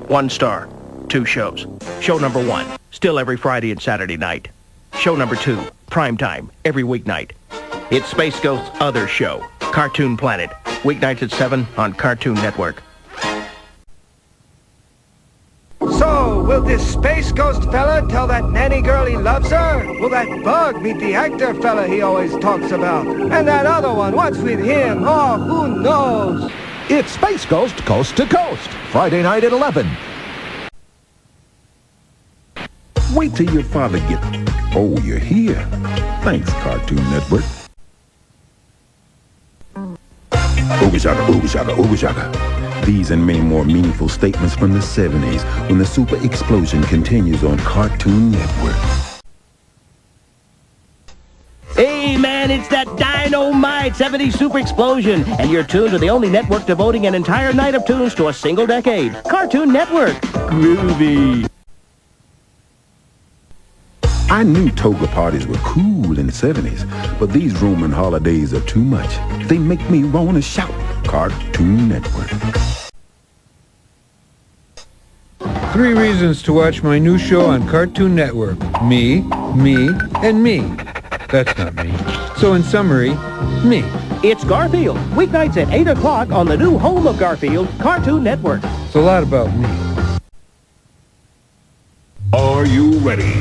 one star, two shows. Show number 1, still every Friday and Saturday night. Show number 2, primetime, every weeknight. It's Space Ghost's other show, Cartoon Planet, weeknights at 7 on Cartoon Network. So, will this Space Ghost fella tell that nanny girl he loves her? Will that bug meet the actor fella he always talks about? And that other one, what's with him? Oh, who knows? It's Space Ghost Coast to Coast, Friday night at 11. Wait till your father gets... Oh, you're here. Thanks, Cartoon Network. Ooga shaga, ooga shaga, ooga shaga. These and many more meaningful statements from the 70s when the super explosion continues on Cartoon Network. Hey, man, it's that dynamite 70s super explosion, and you're tuned to the only network devoting an entire night of tunes to a single decade. Cartoon Network. Groovy. I knew toga parties were cool in the 70s, but these Roman holidays are too much. They make me want to shout. Cartoon Network. 3 reasons to watch my new show on Cartoon Network. Me, and me. That's not me. So in summary, me. It's Garfield, weeknights at 8 o'clock on the new home of Garfield, Cartoon Network. It's a lot about me. Are you ready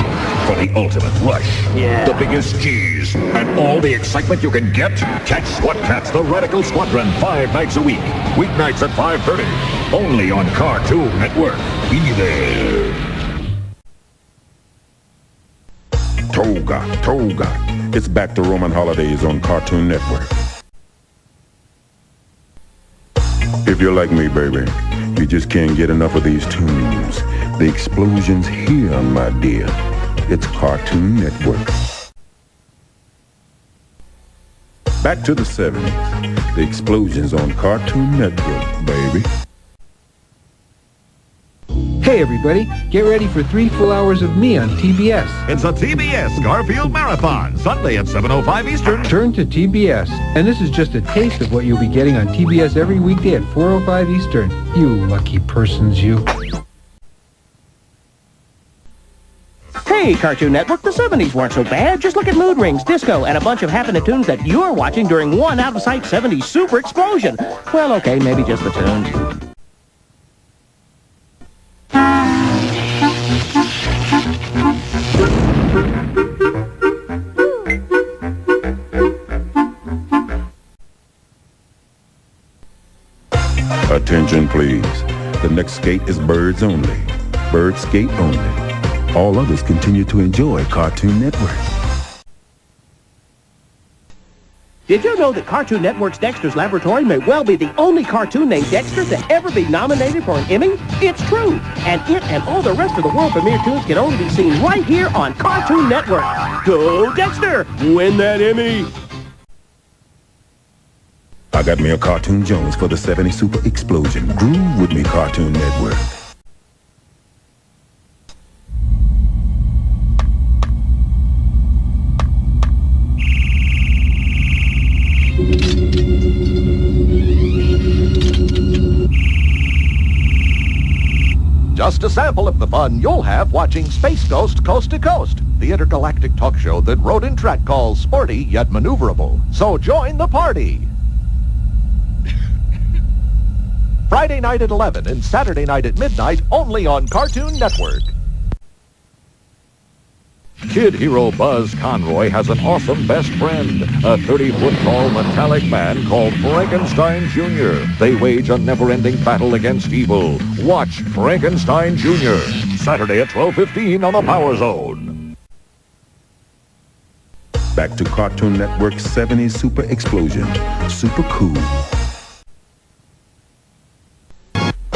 for the ultimate rush? Yeah. The biggest cheese and all the excitement you can get? Catch Squad Cats, the Radical Squadron, 5 nights a week. Weeknights at 5:30. Only on Cartoon Network. Be there. Toga. It's back to Roman holidays on Cartoon Network. If you're like me, baby, you just can't get enough of these tunes. The explosion's here, my dear. It's Cartoon Network. Back to the 70s. The explosion's on Cartoon Network, baby. Hey, everybody, get ready for 3 full hours of me on TBS. It's a TBS Garfield Marathon, Sunday at 7:05 Eastern. Turn to TBS, and this is just a taste of what you'll be getting on TBS every weekday at 4:05 Eastern. You lucky persons, you. Hey, Cartoon Network, the 70s weren't so bad. Just look at Mood Rings, Disco, and a bunch of happening tunes that you're watching during one out-of-sight 70s super explosion. Well, okay, maybe just the tunes. Attention, please. The next skate is birds only. Bird skate only. All others continue to enjoy Cartoon Network. Did you know that Cartoon Network's Dexter's Laboratory may well be the only cartoon named Dexter to ever be nominated for an Emmy? It's true. And it and all the rest of the world premiere tunes can only be seen right here on Cartoon Network. Go Dexter! Win that Emmy! I got me a Cartoon Jones for the 70 Super Explosion. Groove with me, Cartoon Network. Just a sample of the fun you'll have watching Space Ghost Coast to Coast, the intergalactic talk show that Road and Track calls sporty yet maneuverable. So join the party. Friday night at 11 and Saturday night at midnight only on Cartoon Network. Kid hero Buzz Conroy has an awesome best friend, a 30-foot-tall metallic man called Frankenstein Jr. They wage a never-ending battle against evil. Watch Frankenstein Jr. Saturday at 12:15 on the Power Zone. Back to Cartoon Network's 70 Super Explosion. Super cool.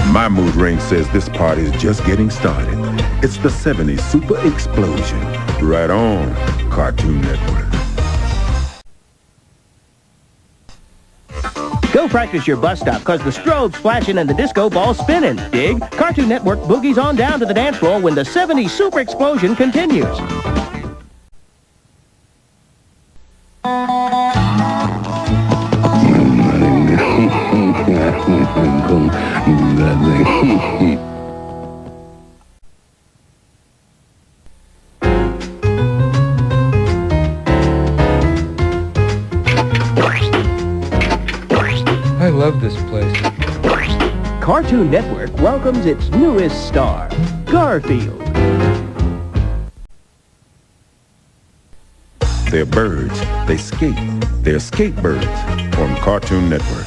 My mood ring says this party is just getting started. It's the 70 Super Explosion. Right on, Cartoon Network. Go practice your bus stop, cause the strobe's flashing and the disco ball's spinning. Dig? Cartoon Network boogies on down to the dance floor when the 70 Super Explosion continues. I love this place. Cartoon Network welcomes its newest star, Garfield. They're birds. They skate. They're skatebirds on Cartoon Network.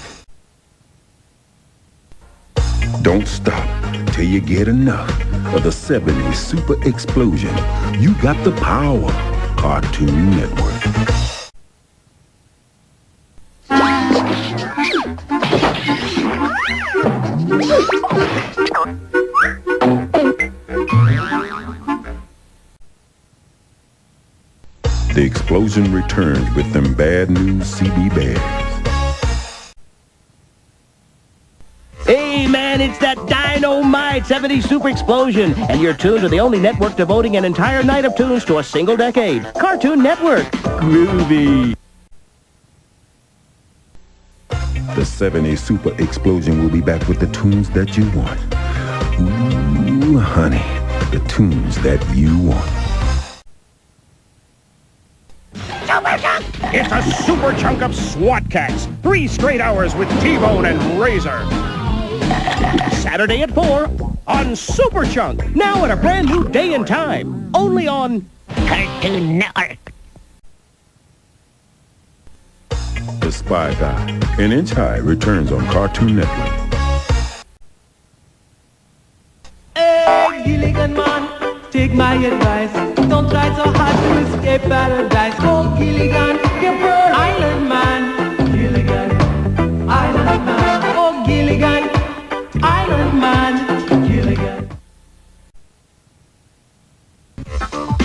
Don't stop till you get enough of the 70 Super Explosion. You got the power, Cartoon Network. The explosion returns with them bad news CB Bears. Hey man, it's that dynamite 70 Super Explosion, and your tunes are the only network devoting an entire night of tunes to a single decade. Cartoon Network. Groovy. The 70 Super Explosion will be back with the tunes that you want. Ooh, honey, the tunes that you want. It's a super chunk of SWAT Cats. 3 straight hours with T-Bone and Razor. Saturday at 4 on Super Chunk. Now at a brand new day and time. Only on Cartoon Network. The Spy Guy, an inch high, returns on Cartoon Network. Hey, Gilligan man, take my advice. Don't try so hard to escape paradise. Go Gilligan, get bird. Island man, Gilligan, Island man. Oh Gilligan, Island man, Gilligan.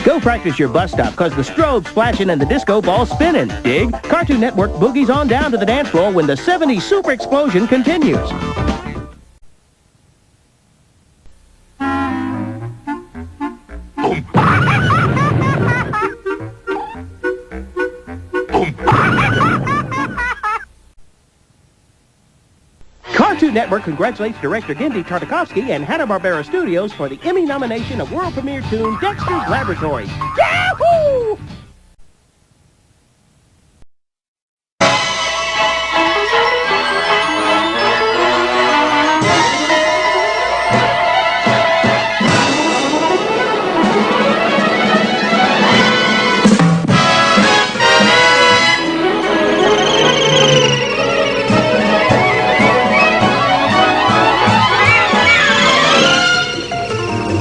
Go practice your bus stop, cause the strobe's flashing and the disco ball's spinning. Dig? Cartoon Network boogies on down to the dance floor when the 70 Super Explosion continues. Cartoon Network congratulates director Gendy Tartakovsky and Hanna-Barbera Studios for the Emmy nomination of world premiere tune Dexter's Laboratory. Yahoo!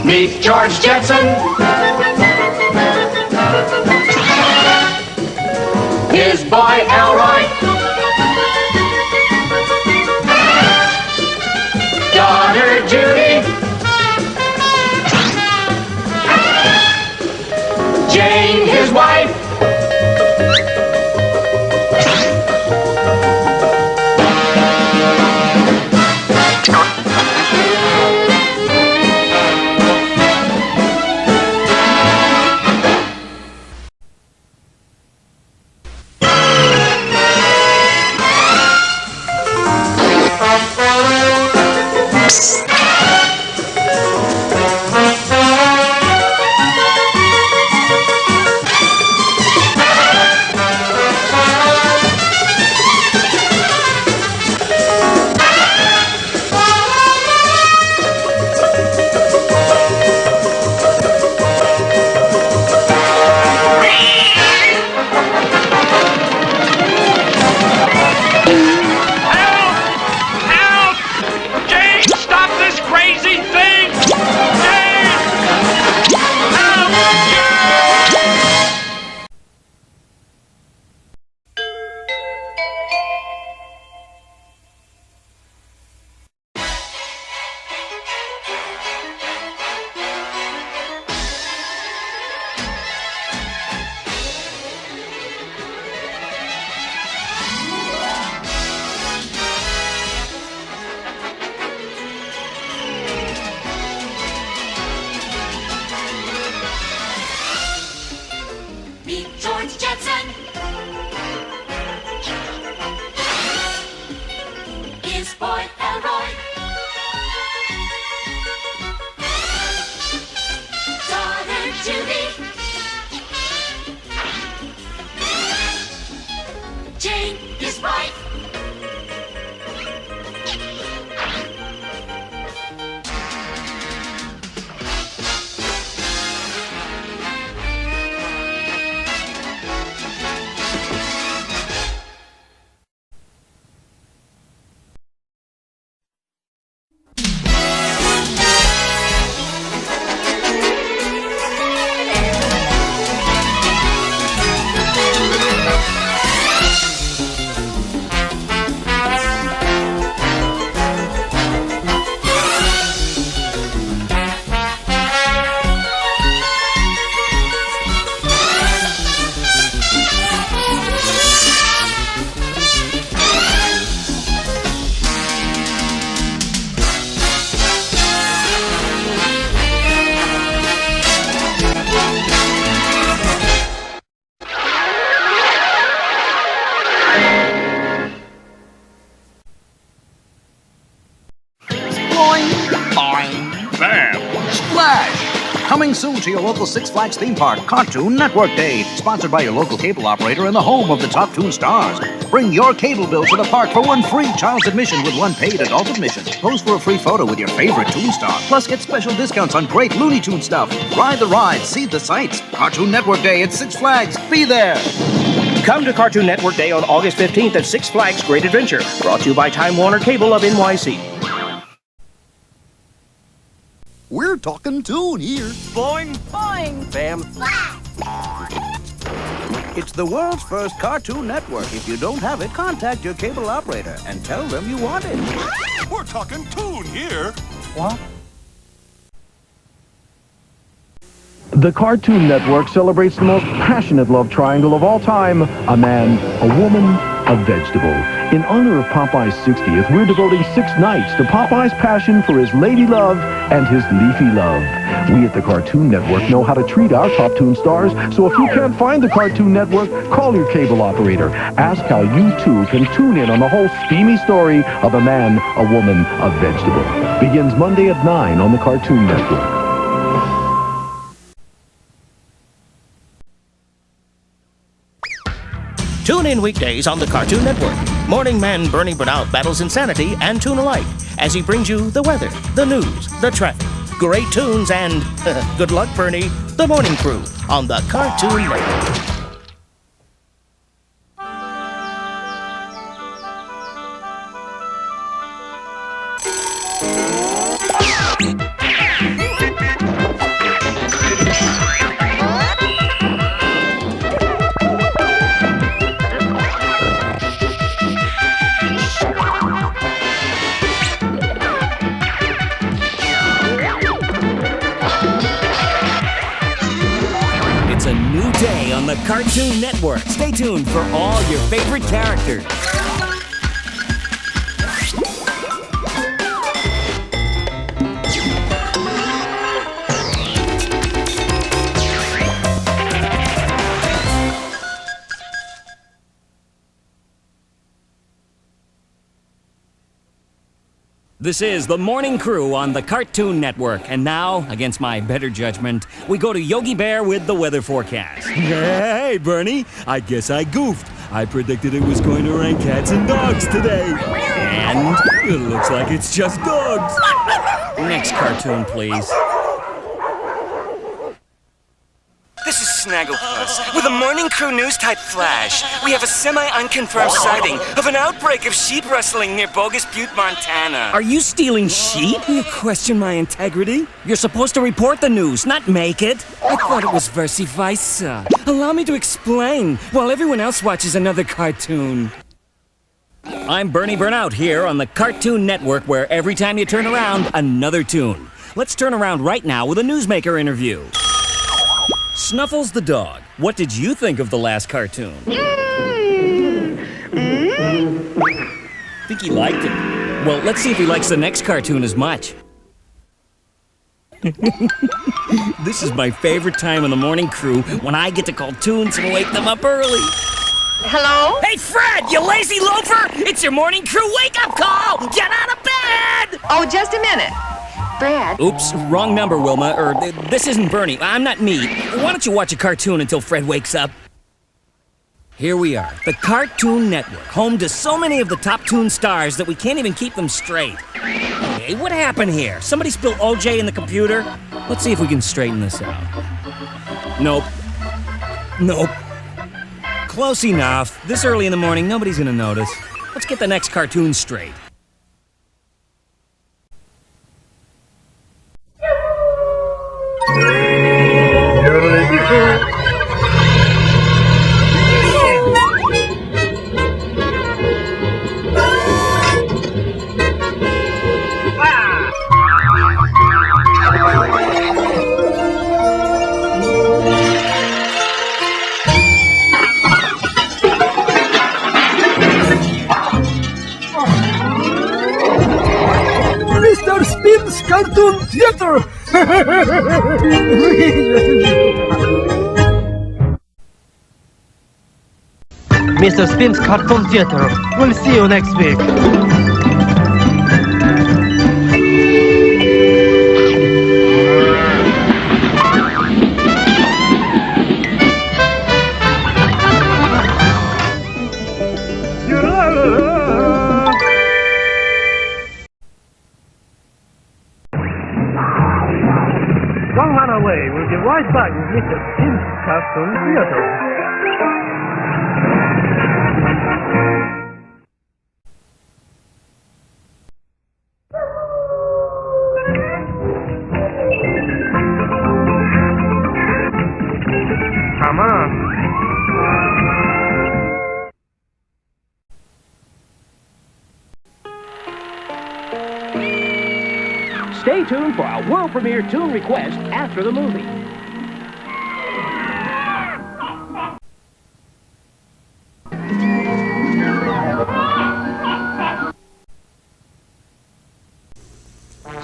Meet George Jetson. His boy Elroy. Daughter Judy. Jane, his wife. Meet George Jetson. His boy Elroy. Daughter Judy. Jane, his wife. Bam! Splash! Coming soon to your local Six Flags theme park, Cartoon Network Day. Sponsored by your local cable operator and the home of the top toon stars. Bring your cable bill to the park for one free child's admission with one paid adult admission. Pose for a free photo with your favorite toon star. Plus, get special discounts on great Looney Tunes stuff. Ride the rides, see the sights. Cartoon Network Day at Six Flags. Be there! Come to Cartoon Network Day on August 15th at Six Flags Great Adventure. Brought to you by Time Warner Cable of NYC. We're talking toon here. Boing. Boing. Bam. It's the world's first Cartoon Network. If you don't have it, contact your cable operator and tell them you want it. We're talking toon here. What? The Cartoon Network celebrates the most passionate love triangle of all time, a man, a woman, a vegetable. In honor of Popeye's 60th, we're devoting 6 nights to Popeye's passion for his lady love and his leafy love. We at the Cartoon Network know how to treat our top toon stars, so if you can't find the Cartoon Network, call your cable operator. Ask how you too can tune in on the whole steamy story of a man, a woman, a vegetable. Begins Monday at 9 on the Cartoon Network. Tune in weekdays on the Cartoon Network. Morning man Bernie Burnout battles insanity and Toon alike as he brings you the weather, the news, the traffic, great tunes, and good luck, Bernie, the Morning Crew on the Cartoon Network. on the Cartoon Network. Stay tuned for all your favorite characters. This is the Morning Crew on the Cartoon Network. And now, against my better judgment, we go to Yogi Bear with the weather forecast. Hey, Bernie, I guess I goofed. I predicted it was going to rain cats and dogs today. And it looks like it's just dogs. Next cartoon, please. This is Snagglepuss with a Morning Crew news-type flash. We have a semi-unconfirmed sighting of an outbreak of sheep rustling near Bogus Butte, Montana. Are you stealing sheep? You question my integrity? You're supposed to report the news, not make it. I thought it was vice versa. Allow me to explain while everyone else watches another cartoon. I'm Bernie Burnout here on the Cartoon Network, where every time you turn around, another tune. Let's turn around right now with a newsmaker interview. Snuffles the dog. What did you think of the last cartoon? Think he liked it. Well, let's see if he likes the next cartoon as much. This is my favorite time in the Morning Crew, when I get to call tunes and wake them up early. Hello? Hey, Fred, you lazy loafer! It's your Morning Crew wake-up call! Get out of bed! Oh, just a minute. Fred? Oops, wrong number, Wilma. This isn't Bernie. I'm not me. Why don't you watch a cartoon until Fred wakes up? Here we are, the Cartoon Network, home to so many of the top toon stars that we can't even keep them straight. Hey, what happened here? Somebody spilled OJ in the computer? Let's see if we can straighten this out. Nope. Nope. Close enough. This early in the morning, nobody's gonna notice. Let's get the next cartoon straight. Mr. Spin's Cartoon Theater! Mr. Spin's Cartoon Theater. We'll see you next week. Don't run away. We'll be right back with Mr. Spin's Cartoon Theater. Come on. Stay tuned for our world premiere tune request after the movie.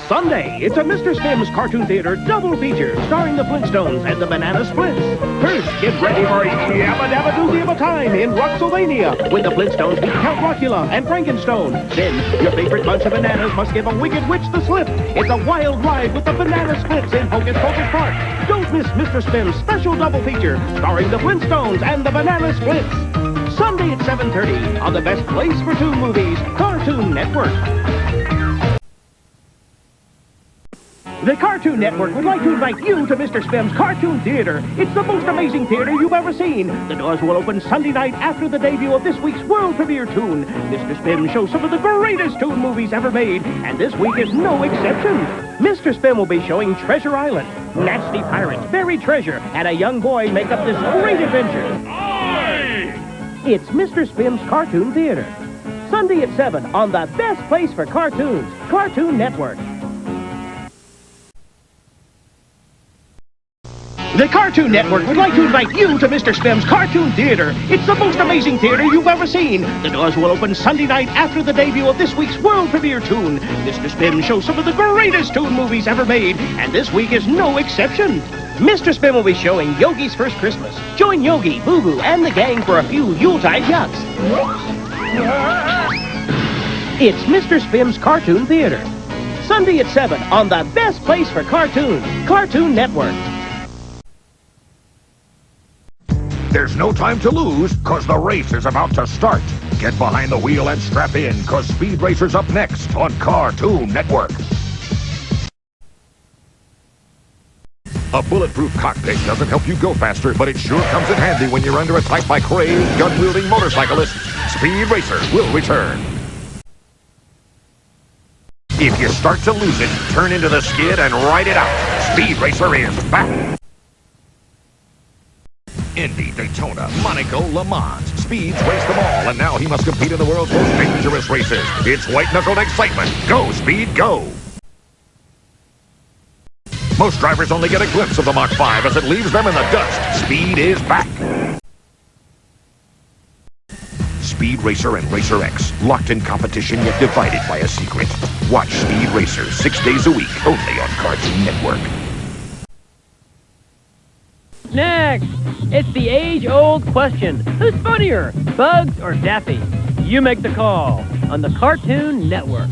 Sunday, it's a Mr. Spim's Cartoon Theater double feature starring the Flintstones and the Banana Splits. First, get ready for a yabba dabba doozy of a time in Roxylvania when the Flintstones beat Count Rockula and Frankenstone. Then, your favorite bunch of bananas must give a wicked witch the slip. It's a wild ride with the Banana Splits in Hocus Pocus Park. Don't miss Mr. Spim's special double feature starring the Flintstones and the Banana Splits. Sunday at 7:30 on the best place for toon movies, Cartoon Network. The Cartoon Network would like to invite you to Mr. Spim's Cartoon Theater. It's the most amazing theater you've ever seen. The doors will open Sunday night after the debut of this week's world premiere tune. Mr. Spim shows some of the greatest toon movies ever made, and this week is no exception. Mr. Spim will be showing Treasure Island. Nasty pirates, buried treasure, and a young boy make up this great adventure. It's Mr. Spim's Cartoon Theater. Sunday at 7 on the best place for cartoons, Cartoon Network. The Cartoon Network would like to invite you to Mr. Spim's Cartoon Theater. It's the most amazing theater you've ever seen. The doors will open Sunday night after the debut of this week's world premiere tune. Mr. Spim shows some of the greatest tune movies ever made, and this week is no exception. Mr. Spim will be showing Yogi's First Christmas. Join Yogi, Boo Boo, and the gang for a few Yuletide yucks. It's Mr. Spim's Cartoon Theater. Sunday at 7 on the best place for cartoons, Cartoon Network. There's no time to lose, cause the race is about to start. Get behind the wheel and strap in, cause Speed Racer's up next on Cartoon Network. A bulletproof cockpit doesn't help you go faster, but it sure comes in handy when you're under attack by crazed, gun-wielding motorcyclists. Speed Racer will return. If you start to lose it, turn into the skid and ride it out. Speed Racer is back. Indy, Daytona, Monaco, Le Mans. Speeds race them all, and now he must compete in the world's most dangerous races. It's white-knuckled excitement. Go, Speed, go! Most drivers only get a glimpse of the Mach 5 as it leaves them in the dust. Speed is back. Speed Racer and Racer X, locked in competition yet divided by a secret. Watch Speed Racer 6 days a week, only on Cartoon Network. Next, it's the age-old question. Who's funnier, Bugs or Daffy? You make the call on the Cartoon Network.